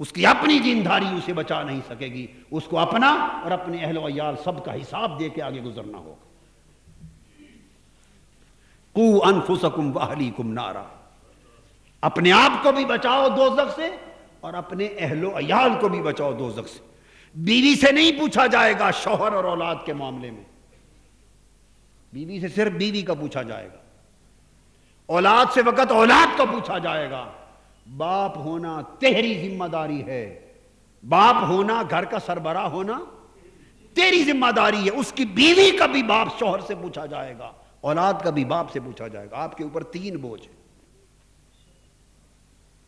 اس کی اپنی دینداری اسے بچا نہیں سکے گی، اس کو اپنا اور اپنے اہل و عیال سب کا حساب دے کے آگے گزرنا ہوگا۔ قُوا أَنفُسَكُمْ وَأَهْلِيكُمْ نَارًا، اپنے آپ کو بھی بچاؤ دوزخ سے اور اپنے اہل و عیال کو بھی بچاؤ دوزخ سے۔ بیوی سے نہیں پوچھا جائے گا شوہر اور اولاد کے معاملے میں، بیوی سے صرف بیوی کا پوچھا جائے گا، اولاد سے وقت اولاد کا پوچھا جائے گا۔ باپ ہونا تیری ذمہ داری ہے، باپ ہونا، گھر کا سربراہ ہونا تیری ذمہ داری ہے۔ اس کی بیوی کا بھی باپ شوہر سے پوچھا جائے گا، اولاد کا بھی باپ سے پوچھا جائے گا۔ آپ کے اوپر 3 بوجھ ہیں،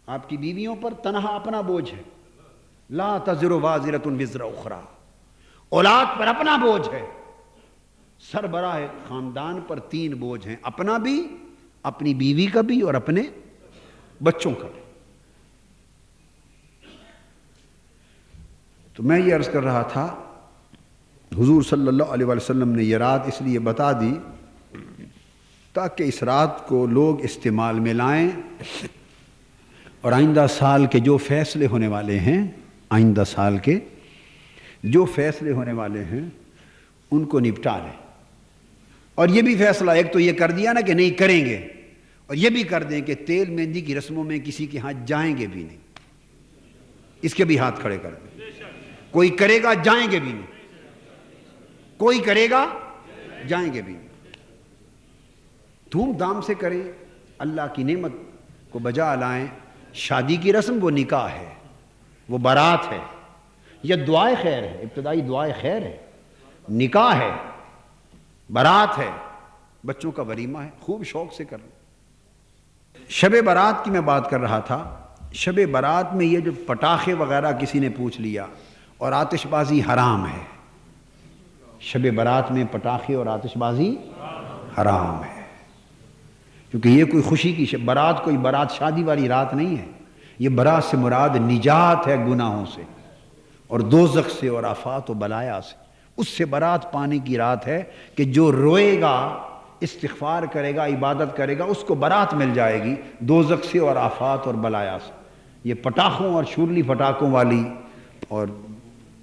آپ کی بیویوں پر تنہا اپنا بوجھ ہے، لا تزر وازرۃ وزر اخری، اولاد پر اپنا بوجھ ہے، سربراہ خاندان پر 3 بوجھ ہیں، اپنا بھی، اپنی بیوی کا بھی اور اپنے بچوں کا بھی۔ تو میں یہ عرض کر رہا تھا، حضور صلی اللہ علیہ وسلم نے یہ رات اس لیے بتا دی تاکہ اس رات کو لوگ استعمال میں لائیں اور آئندہ سال کے جو فیصلے ہونے والے ہیں، آئندہ سال کے جو فیصلے ہونے والے ہیں ان کو نپٹا لیں۔ اور یہ بھی فیصلہ ایک تو یہ کر دیا نا کہ نہیں کریں گے، اور یہ بھی کر دیں کہ تیل مہندی کی رسموں میں کسی کے ہاں جائیں گے بھی نہیں، اس کے بھی ہاتھ کھڑے کر دیں۔ کوئی کرے گا جائیں گے بھی نہیں، کوئی کرے گا جائیں گے بھی نہیں۔ دھوم دھام سے کریں، اللہ کی نعمت کو بجا لائیں۔ شادی کی رسم وہ نکاح ہے، وہ بارات ہے، یہ دعائے خیر ہے، ابتدائی دعائے خیر ہے، نکاح ہے، بارات ہے، بچوں کا ولیمہ ہے، خوب شوق سے کریں۔ شب برات کی میں بات کر رہا تھا، شب برات میں یہ جو پٹاخے وغیرہ کسی نے پوچھ لیا، اور آتش بازی حرام ہے، شب برات میں پٹاخے اور آتش بازی حرام ہے، کیونکہ یہ کوئی خوشی کی برات، کوئی برات شادی والی رات نہیں ہے، یہ برات سے مراد نجات ہے گناہوں سے اور دوزخ سے اور آفات و بلایا سے، اس سے برات پانے کی رات ہے کہ جو روئے گا، استغفار کرے گا، عبادت کرے گا، اس کو برات مل جائے گی دوزخ سے اور آفات اور بلایا سے۔ یہ پٹاخوں اور شورلی پٹاخوں والی اور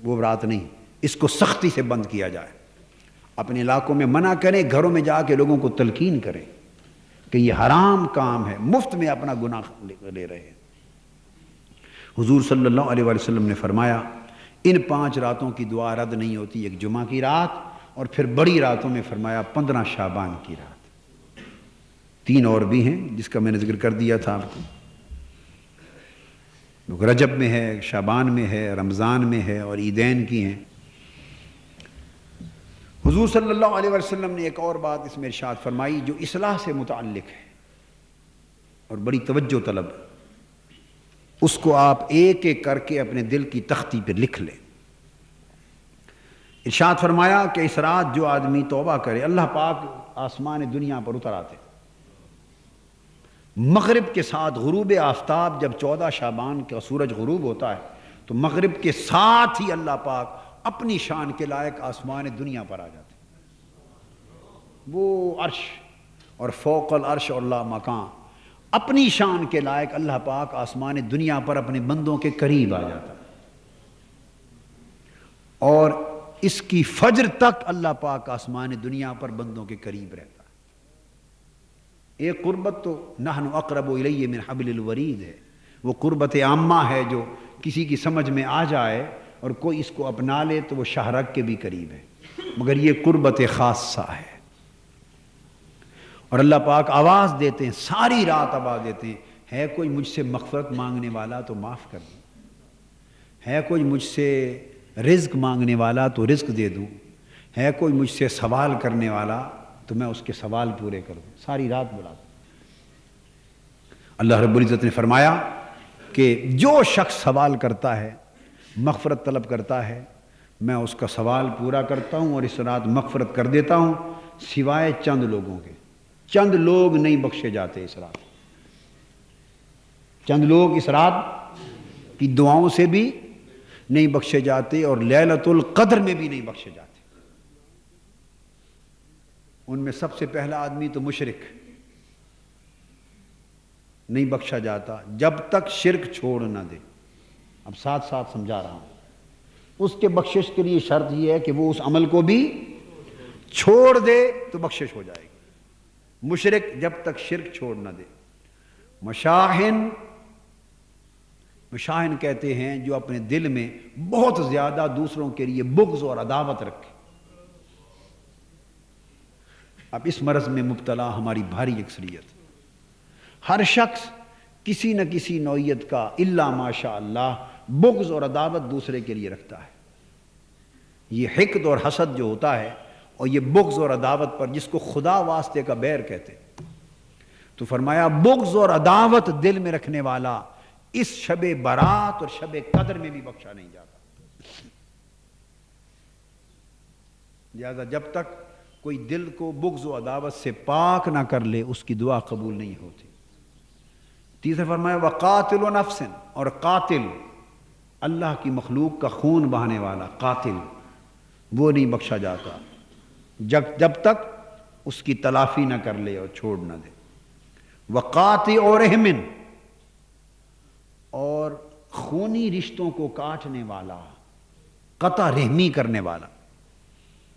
وہ برات نہیں، اس کو سختی سے بند کیا جائے، اپنے علاقوں میں منع کریں، گھروں میں جا کے لوگوں کو تلقین کریں کہ یہ حرام کام ہے، مفت میں اپنا گناہ لے رہے ہیں۔ حضور صلی اللہ علیہ وسلم نے فرمایا ان 5 راتوں کی دعا رد نہیں ہوتی، ایک جمعہ کی رات، اور پھر بڑی راتوں میں فرمایا 15 شعبان کی رات، 3 اور بھی ہیں جس کا میں نے ذکر کر دیا تھا آپ کو، رجب میں ہے، شعبان میں ہے، رمضان میں ہے، اور عیدین کی ہیں۔ حضور صلی اللہ علیہ وسلم نے ایک اور بات اس میں ارشاد فرمائی جو اصلاح سے متعلق ہے اور بڑی توجہ طلب، اس کو آپ ایک ایک کر کے اپنے دل کی تختی پہ لکھ لیں۔ ارشاد فرمایا کہ اس رات جو آدمی توبہ کرے، اللہ پاک آسمان دنیا پر اتر آتے، مغرب کے ساتھ غروب آفتاب، جب 14 شعبان کا سورج غروب ہوتا ہے تو مغرب کے ساتھ ہی اللہ پاک اپنی شان کے لائق آسمان دنیا پر آ جاتے، وہ عرش اور فوق العرش اور لا مکان، اپنی شان کے لائق اللہ پاک آسمان دنیا پر اپنے بندوں کے قریب آ جاتا، اور اس کی فجر تک اللہ پاک آسمان دنیا پر بندوں کے قریب رہتا ہے۔ ایک قربت تو نحن اقرب الیہ من حبل الورید ہے، وہ قربت عامہ ہے جو کسی کی سمجھ میں آ جائے اور کوئی اس کو اپنا لے تو وہ شہرک کے بھی قریب ہے، مگر یہ قربت خاصہ ہے۔ اور اللہ پاک آواز دیتے ہیں، ساری رات آواز دیتے ہیں، ہے کوئی مجھ سے مغفرت مانگنے والا تو معاف کر دوں، ہے کوئی مجھ سے رزق مانگنے والا تو رزق دے دوں، ہے کوئی مجھ سے سوال کرنے والا تو میں اس کے سوال پورے کر دوں، ساری رات بلاتے۔ اللہ رب العزت نے فرمایا کہ جو شخص سوال کرتا ہے، مغفرت طلب کرتا ہے، میں اس کا سوال پورا کرتا ہوں اور اس رات مغفرت کر دیتا ہوں، سوائے چند لوگوں کے۔ چند لوگ نہیں بخشے جاتے اس رات، چند لوگ اس رات کی دعاؤں سے بھی نہیں بخشے جاتے اور لیلۃ القدر میں بھی نہیں بخشے جاتے۔ ان میں سب سے پہلا آدمی تو مشرک، نہیں بخشا جاتا جب تک شرک چھوڑ نہ دے۔ اب ساتھ ساتھ سمجھا رہا ہوں، اس کے بخشش کے لیے شرط یہ ہے کہ وہ اس عمل کو بھی چھوڑ دے تو بخشش ہو جائے گی۔ مشرک جب تک شرک چھوڑ نہ دے۔ مشاہن کہتے ہیں جو اپنے دل میں بہت زیادہ دوسروں کے لیے بغض اور عداوت رکھے۔ اب اس مرض میں مبتلا ہماری بھاری اکثریت، ہر شخص کسی نہ کسی نوعیت کا الا ماشاء اللہ بغض اور عداوت دوسرے کے لیے رکھتا ہے۔ یہ حقد اور حسد جو ہوتا ہے اور یہ بغض اور عداوت پر جس کو خدا واسطے کا بیر کہتے، تو فرمایا بغض اور عداوت دل میں رکھنے والا اس شب برات اور شب قدر میں بھی بخشا نہیں جاتا۔ لہذا جب تک کوئی دل کو بغض و عداوت سے پاک نہ کر لے اس کی دعا قبول نہیں ہوتی۔ تیسرا فرمایا وقاتل نفس، اور قاتل اللہ کی مخلوق کا خون بہانے والا قاتل، وہ نہیں بخشا جاتا جب تک اس کی تلافی نہ کر لے اور چھوڑ نہ دے۔ وقاطع رحم، اور خونی رشتوں کو کاٹنے والا، قطع رحمی کرنے والا،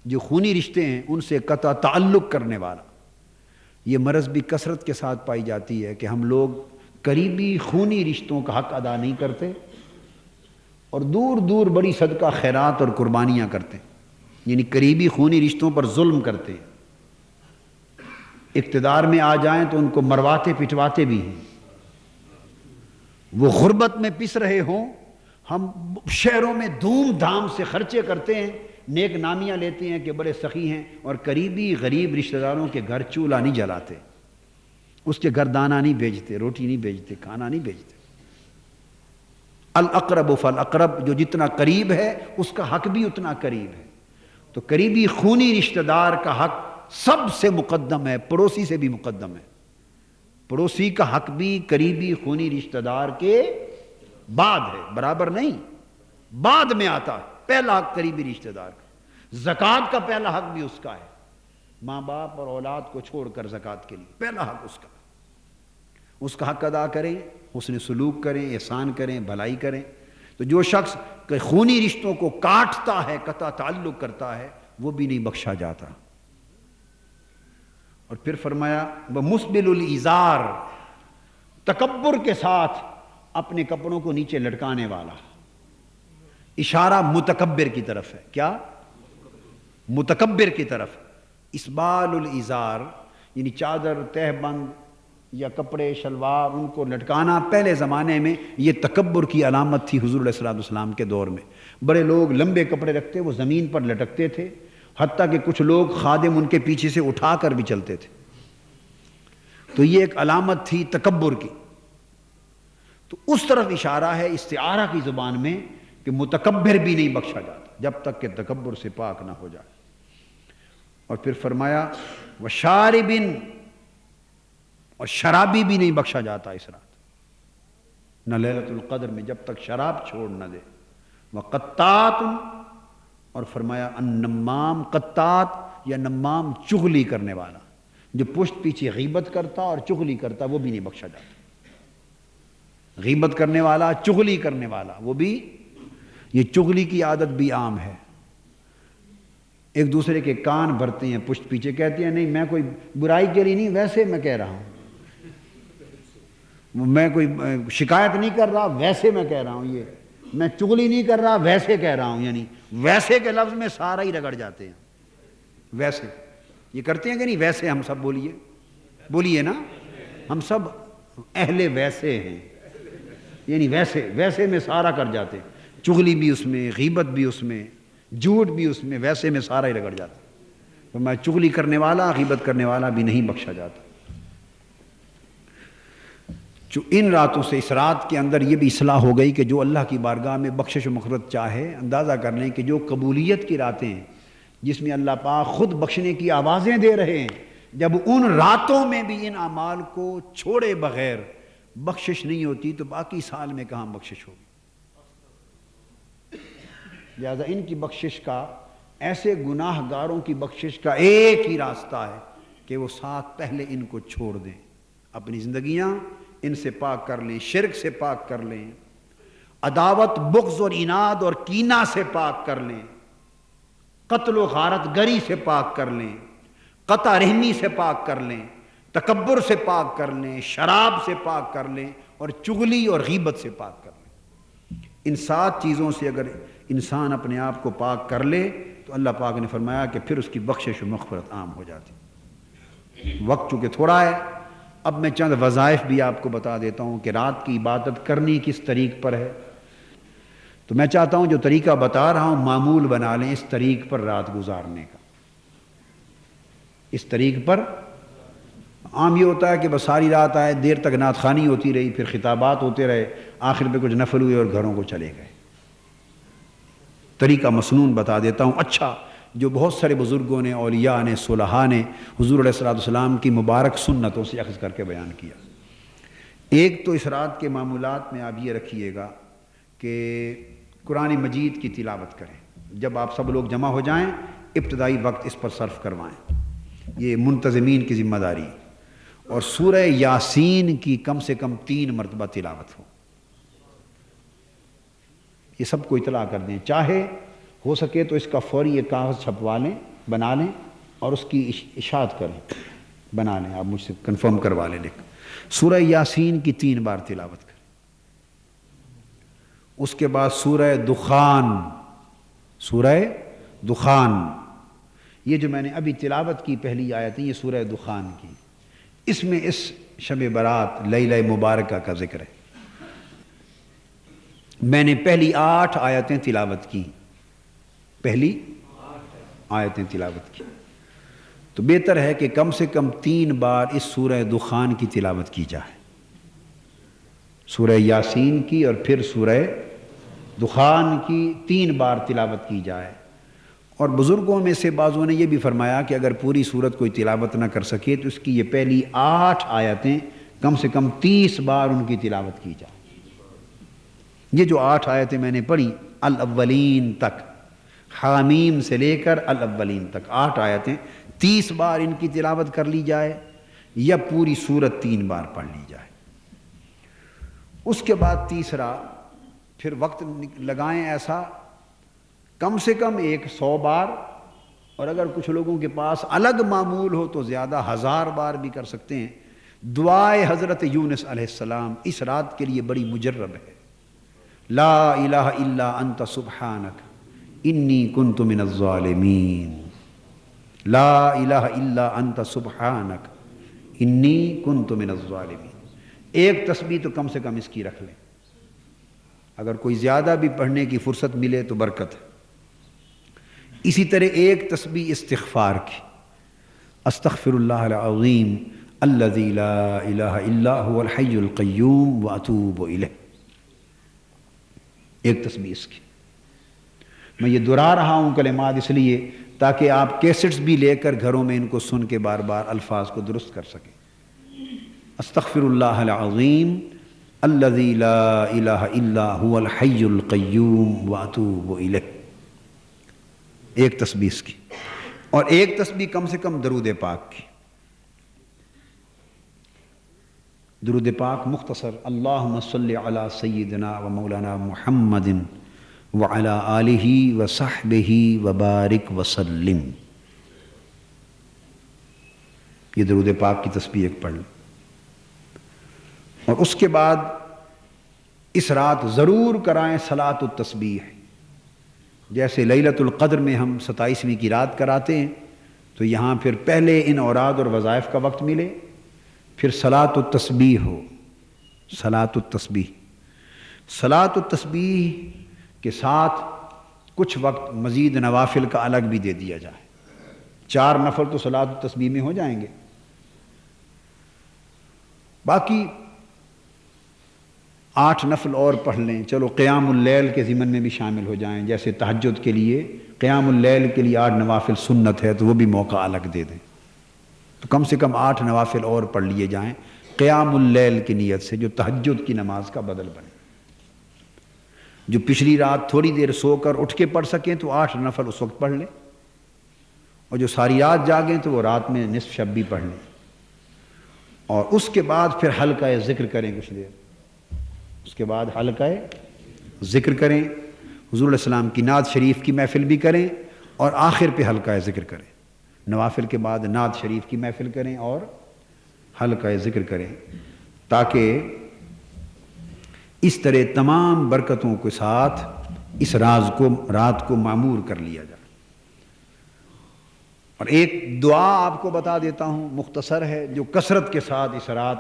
جو خونی رشتے ہیں ان سے قطع تعلق کرنے والا۔ یہ مرض بھی کثرت کے ساتھ پائی جاتی ہے کہ ہم لوگ قریبی خونی رشتوں کا حق ادا نہیں کرتے اور دور دور بڑی صدقہ خیرات اور قربانیاں کرتے ہیں، یعنی قریبی خونی رشتوں پر ظلم کرتے ہیں۔ اقتدار میں آ جائیں تو ان کو مرواتے پٹواتے بھی ہیں۔ وہ غربت میں پس رہے ہوں، ہم شہروں میں دھوم دھام سے خرچے کرتے ہیں، نیک نامیاں لیتے ہیں کہ بڑے سخی ہیں، اور قریبی غریب رشتہ داروں کے گھر چولہا نہیں جلاتے، اس کے گھر دانہ نہیں بیچتے، روٹی نہیں بیچتے، کھانا نہیں بیچتے۔ الاقرب فالاقرب، جو جتنا قریب ہے اس کا حق بھی اتنا قریب ہے۔ تو قریبی خونی رشتہ دار کا حق سب سے مقدم ہے، پڑوسی سے بھی مقدم ہے۔ پڑوسی کا حق بھی قریبی خونی رشتہ دار کے بعد ہے، برابر نہیں، بعد میں آتا ہے۔ پہلا حق قریبی رشتہ دار کا، زکوٰۃ کا پہلا حق بھی اس کا ہے، ماں باپ اور اولاد کو چھوڑ کر زکوٰۃ کے لیے پہلا حق اس کا، اس کا حق ادا کریں، حسن سلوک کریں، احسان کریں، بھلائی کریں۔ تو جو شخص خونی رشتوں کو کاٹتا ہے، قطع تعلق کرتا ہے، وہ بھی نہیں بخشا جاتا۔ اور پھر فرمایا وَمُسْبِلُ الْإِزَارِ، تکبر کے ساتھ اپنے کپڑوں کو نیچے لٹکانے والا۔ اشارہ متکبر کی طرف ہے، کیا؟ متکبر کی طرف۔ اسبال الازار یعنی چادر، تہ بند یا کپڑے شلوار ان کو لٹکانا پہلے زمانے میں یہ تکبر کی علامت تھی۔ حضور علیہ الصلوۃ والسلام کے دور میں بڑے لوگ لمبے کپڑے رکھتے، وہ زمین پر لٹکتے تھے، حتیٰ کہ کچھ لوگ خادم ان کے پیچھے سے اٹھا کر بھی چلتے تھے۔ تو یہ ایک علامت تھی تکبر کی۔ تو اس طرف اشارہ ہے استعارہ کی زبان میں کہ متکبر بھی نہیں بخشا جاتا جب تک کہ تکبر سے پاک نہ ہو جائے۔ اور پھر فرمایا وشاربن، اور شرابی بھی نہیں بخشا جاتا اس رات، نہ لیلۃ القدر میں جب تک شراب چھوڑ نہ دے۔ وقطات، اور فرمایا النمام، قطات یا نمام چغلی کرنے والا، جو پشت پیچھے غیبت کرتا اور چغلی کرتا، وہ بھی نہیں بخشا جاتا۔ غیبت کرنے والا، چغلی کرنے والا، وہ بھی، یہ چغلی کی عادت بھی عام ہے۔ ایک دوسرے کے کان بھرتے ہیں پشت پیچھے، کہتے ہیں نہیں میں کوئی برائی کے لیے نہیں، ویسے میں کہہ رہا ہوں، میں کوئی شکایت نہیں کر رہا، ویسے میں کہہ رہا ہوں، یہ میں چغلی نہیں کر رہا، ویسے کہہ رہا ہوں. یعنی ویسے کے لفظ میں سارا ہی رگڑ جاتے ہیں. ویسے یہ کرتے ہیں کہ نہیں؟ ویسے ہم سب بولیے نا، ہم سب اہل ویسے ہیں. یعنی ویسے میں سارا کر جاتے ہیں، چغلی بھی اس میں، غیبت بھی اس میں، جھوٹ بھی اس میں، ویسے میں سارا ہی رگڑ جاتا. تو میں چغلی کرنے والا، غیبت کرنے والا بھی نہیں بخشا جاتا. جو ان راتوں سے اس رات کے اندر یہ بھی اصلاح ہو گئی کہ جو اللہ کی بارگاہ میں بخشش و مغفرت چاہے، اندازہ کر لیں کہ جو قبولیت کی راتیں ہیں جس میں اللہ پاک خود بخشنے کی آوازیں دے رہے ہیں، جب ان راتوں میں بھی ان اعمال کو چھوڑے بغیر بخشش نہیں ہوتی تو باقی سال میں کہاں بخشش ہوگی. لہذا ان کی بخشش کا، ایسے گناہ گاروں کی بخشش کا ایک ہی راستہ ہے کہ وہ ساتھ پہلے ان کو چھوڑ دیں، اپنی زندگیاں ان سے پاک کر لیں، شرک سے پاک کر لیں، عداوت، بغض اور عناد اور کینہ سے پاک کر لیں، قتل و غارت گری سے پاک کر لیں، قطع رحمی سے پاک کر لیں، تکبر سے پاک کر لیں، شراب سے پاک کر لیں اور چغلی اور غیبت سے پاک کر لیں. ان 7 چیزوں سے اگر انسان اپنے آپ کو پاک کر لے تو اللہ پاک نے فرمایا کہ پھر اس کی بخشش و مغفرت عام ہو جاتی. وقت چونکہ تھوڑا ہے، اب میں چند وظائف بھی آپ کو بتا دیتا ہوں کہ رات کی عبادت کرنی کس طریق پر ہے. تو میں چاہتا ہوں جو طریقہ بتا رہا ہوں معمول بنا لیں اس طریق پر رات گزارنے کا. اس طریق پر عام یہ ہوتا ہے کہ بس ساری رات آئے، دیر تک نعت خوانی ہوتی رہی، پھر خطابات ہوتے رہے، آخر پہ کچھ نفل ہوئے اور گھروں کو چلے گئے. طریقہ مسنون بتا دیتا ہوں اچھا، جو بہت سارے بزرگوں نے، اولیاء نے، صلحاء نے حضور علیہ الصلوۃ والسلام کی مبارک سنتوں سے اخذ کر کے بیان کیا. ایک تو اس رات کے معمولات میں آپ یہ رکھیے گا کہ قرآن مجید کی تلاوت کریں. جب آپ سب لوگ جمع ہو جائیں ابتدائی وقت اس پر صرف کروائیں، یہ منتظمین کی ذمہ داری. اور سورہ یاسین کی کم سے کم 3 مرتبہ تلاوت ہو، یہ سب کو اطلاع کر دیں. چاہے ہو سکے تو اس کا فوری ایک کاغذ چھپوا لیں، بنا لیں اور اس کی اشاعت کریں، بنا لیں، آپ مجھ سے کنفرم کروا لیں. لکھ سورہ یاسین کی 3 بار تلاوت کریں. اس کے بعد سورہ دخان، یہ جو میں نے ابھی تلاوت کی پہلی آیت ہے، یہ سورہ دخان کی. اس میں اس شب برات لیلہ مبارکہ کا ذکر ہے. میں نے پہلی 8 آیتیں تلاوت کی، تو بہتر ہے کہ کم سے کم 3 بار اس سورہ دخان کی تلاوت کی جائے. سورہ یاسین کی اور پھر سورہ دخان کی 3 بار تلاوت کی جائے. اور بزرگوں میں سے بعضوں نے یہ بھی فرمایا کہ اگر پوری سورت کوئی تلاوت نہ کر سکے تو اس کی یہ پہلی 8 آیتیں کم سے کم 30 بار ان کی تلاوت کی جائے. یہ جو 8 آیتیں میں نے پڑھی الاولین تک، حامیم سے لے کر الاولین تک 8 آیتیں 30 بار ان کی تلاوت کر لی جائے یا پوری سورت 3 بار پڑھ لی جائے. اس کے بعد تیسرا پھر وقت لگائیں ایسا کم سے کم 100 بار، اور اگر کچھ لوگوں کے پاس الگ معمول ہو تو زیادہ 1000 بار بھی کر سکتے ہیں. دعائے حضرت یونس علیہ السلام اس رات کے لیے بڑی مجرب ہے. لا الہ الا انت سبحانک انی کنت من الظالمین، لا الہ الا انت سبحانک انی کنت من الظالمین. ایک تسبیح تو کم سے کم اس کی رکھ لیں. اگر کوئی زیادہ بھی پڑھنے کی فرصت ملے تو برکت ہے. اسی طرح ایک تسبیح استغفار کی، استغفر اللہ العظیم الذی لا الہ الا هو الحی القیوم واتوب الیہ. ایک تسبیح اس کی. میں یہ دہرا رہا ہوں کلمات اس لیے تاکہ آپ کیسٹس بھی لے کر گھروں میں ان کو سن کے بار بار الفاظ کو درست کر سکیں. استغفر اللہ العظیم الذی لا الہ الا هو الحی القیوم واتوب الیہ. ایک تسبیح اس کی. اور ایک تسبیح کم سے کم درود پاک کی. درود پاک مختصر، اللہم صلی علی سیدنا و مولانا محمد وعلی آلہ وصحبہ وبارک وسلم۔ یہ درود پاک کی تسبیح ایک پڑھ لیں، اور اس کے بعد اس رات ضرور کرائیں صلاۃ التسبیح۔ جیسے لیلۃ القدر میں ہم 27ویں کی رات کراتے ہیں، تو یہاں پھر پہلے ان اوراد اور وظائف کا وقت ملے، پھر صلاۃ التسبیح ہو۔ صلاۃ التسبیح، صلاۃ التسبیح کے ساتھ کچھ وقت مزید نوافل کا الگ بھی دے دیا جائے۔ 4 نفل تو صلاۃ التسبیح میں ہو جائیں گے، باقی 8 نفل اور پڑھ لیں۔ چلو قیام اللیل کے ضمن میں بھی شامل ہو جائیں، جیسے تہجد کے لیے قیام اللیل کے لیے 8 نوافل سنت ہے، تو وہ بھی موقع الگ دے دیں، تو کم سے کم 8 نوافل اور پڑھ لیے جائیں قیام اللیل کی نیت سے، جو تہجد کی نماز کا بدل بنے۔ جو پچھلی رات تھوڑی دیر سو کر اٹھ کے پڑھ سکیں تو 8 نفل اس وقت پڑھ لیں، اور جو ساری رات جاگیں تو وہ رات میں نصف شب بھی پڑھ لیں، اور اس کے بعد پھر حلقہ ذکر کریں کچھ دیر۔ اس کے بعد حلقہ ذکر کریں، حضور علیہ السلام کی نعت شریف کی محفل بھی کریں، اور آخر پہ حلقہ ذکر کریں۔ نوافل کے بعد نعت شریف کی محفل کریں اور حلقہ ذکر کریں، تاکہ اس طرح تمام برکتوں کے ساتھ اس رات کو معمور کر لیا جائے۔ اور ایک دعا آپ کو بتا دیتا ہوں، مختصر ہے، جو کثرت کے ساتھ اس رات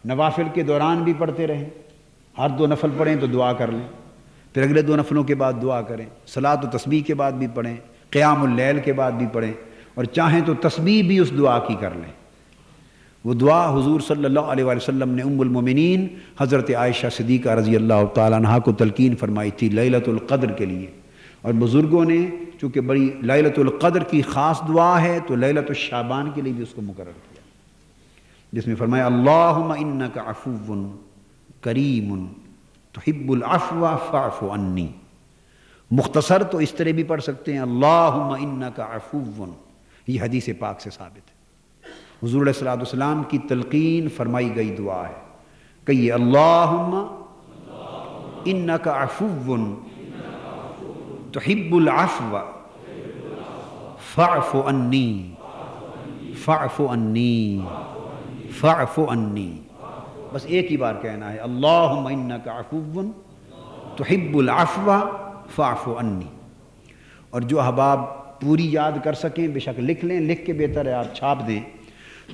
نوافل کے دوران بھی پڑھتے رہیں۔ ہر 2 نفل پڑھیں تو دعا کر لیں، پھر اگلے 2 نفلوں کے بعد دعا کریں، صلاۃ و تسبیح کے بعد بھی پڑھیں، قیام اللیل کے بعد بھی پڑھیں، اور چاہیں تو تسبیح بھی اس دعا کی کر لیں۔ وہ دعا حضور صلی اللہ علیہ وآلہ وسلم نے ام المومنین حضرت عائشہ صدیقہ رضی اللہ تعالیٰ عنہا کو تلقین فرمائی تھی لیلۃ القدر کے لیے، اور بزرگوں نے چونکہ بڑی لیلۃ القدر کی خاص دعا ہے تو لیلۃ الشعبان کے لیے بھی اس کو مقرر کیا، جس میں فرمایا اللہم انک عفو کریم تحب العفو فاعف عنی۔ مختصر تو اس طرح بھی پڑھ سکتے ہیں اللہم انک عفو، یہ حدیث پاک سے ثابت ہے، حضور علیہ السلام کی تلقین فرمائی گئی دعا ہے۔ کہیے اللہم انک عفو تحب العفو فاعف عنی فاعف عنی فاعف عنی۔ بس ایک ہی بار کہنا ہے اللہم انک عفو تحب العفو فاعف عنی۔ اور جو احباب پوری یاد کر سکیں بے شک لکھ لیں، لکھ کے بہتر ہے آپ چھاپ دیں،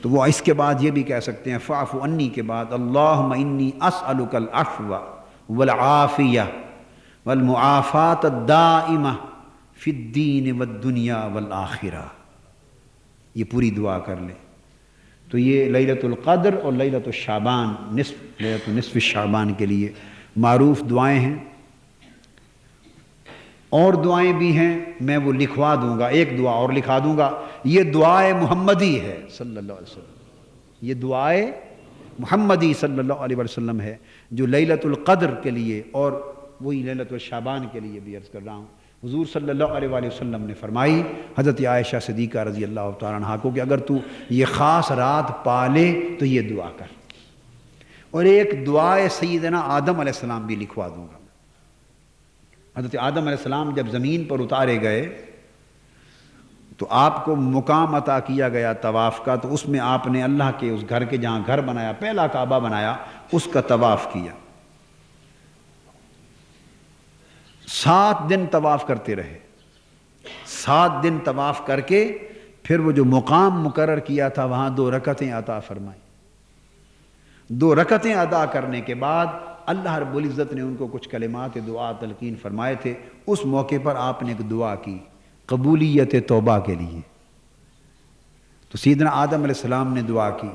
تو وہ اس کے بعد یہ بھی کہہ سکتے ہیں فاعف عنی کے بعد اللہم انی اسألک العفو والعافیہ والمعافاة الدائمہ فی الدین والدنیا والآخرہ۔ یہ پوری دعا کر لیں۔ تو یہ لیلۃ القدر اور لیلۃ الشعبان، لیلۃ نصف شعبان کے لیے معروف دعائیں ہیں۔ اور دعائیں بھی ہیں، میں وہ لکھوا دوں گا، ایک دعا اور لکھا دوں گا، یہ دعائے محمدی ہے صلی اللہ علیہ وسلم، یہ دعائے محمدی صلی اللہ علیہ وسلم ہے، جو لیلۃ القدر کے لیے اور وہی لیلۃ الشعبان کے لیے بھی عرض کر رہا ہوں۔ حضور صلی اللہ علیہ وآلہ وسلم نے فرمائی حضرت عائشہ صدیقہ رضی اللہ تعالیٰ عنہا کو کہ اگر تو یہ خاص رات پالے تو یہ دعا کر، اور ایک دعائے سیدنا آدم علیہ السلام بھی لکھوا دوں گا۔ حضرت آدم علیہ السلام جب زمین پر اتارے گئے تو آپ کو مقام عطا کیا گیا طواف کا، تو اس میں آپ نے اللہ کے اس گھر کے جہاں گھر بنایا، پہلا کعبہ بنایا، اس کا طواف کیا، 7 دن طواف کرتے رہے، 7 دن طواف کر کے پھر وہ جو مقام مقرر کیا تھا وہاں 2 رکعتیں عطا فرمائیں۔ 2 رکعتیں ادا کرنے کے بعد اللہ رب العزت نے ان کو کچھ کلمات دعا تلقین فرمائے تھے، اس موقع پر آپ نے ایک دعا کی قبولیت توبہ کے لیے۔ تو سیدنا آدم علیہ السلام نے دعا کی،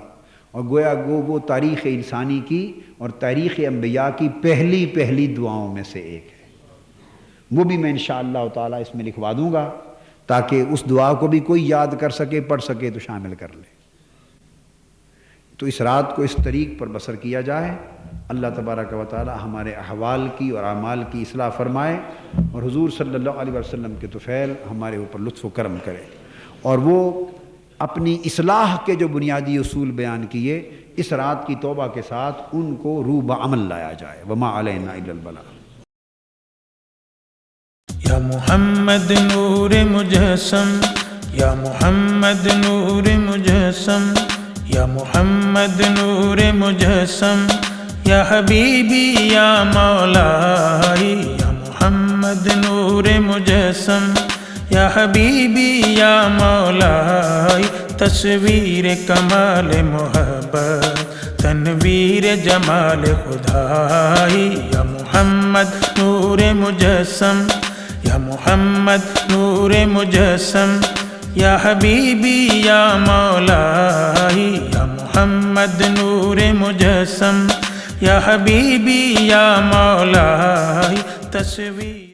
اور گویا وہ تاریخ انسانی کی اور تاریخ انبیاء کی پہلی دعاؤں میں سے ایک ہے۔ وہ بھی میں انشاءاللہ تعالیٰ اس میں لکھوا دوں گا، تاکہ اس دعا کو بھی کوئی یاد کر سکے، پڑھ سکے تو شامل کر لے۔ تو اس رات کو اس طریق پر بسر کیا جائے۔ اللہ تبارک و تعالی ہمارے احوال کی اور اعمال کی اصلاح فرمائے، اور حضور صلی اللہ علیہ وسلم کے طفیل ہمارے اوپر لطف و کرم کرے، اور وہ اپنی اصلاح کے جو بنیادی اصول بیان کیے اس رات کی توبہ کے ساتھ ان کو روح بعمل لایا جائے۔ وما علینا الا البلاغ۔ یا محمد نور مجسم یا محمد نور مجسم یا محمد نور مجسم یا حبیبی یا مولائی یا محمد نور مجسم یا حبیبی یا مولائی تصویر کمال محبت تنویر جمال خدائی یا محمد نور مجسم یا محمد نور مجسم یا حبیبی یا مولائی یا محمد نور مجسم یا حبیبی یا مولائی تصویر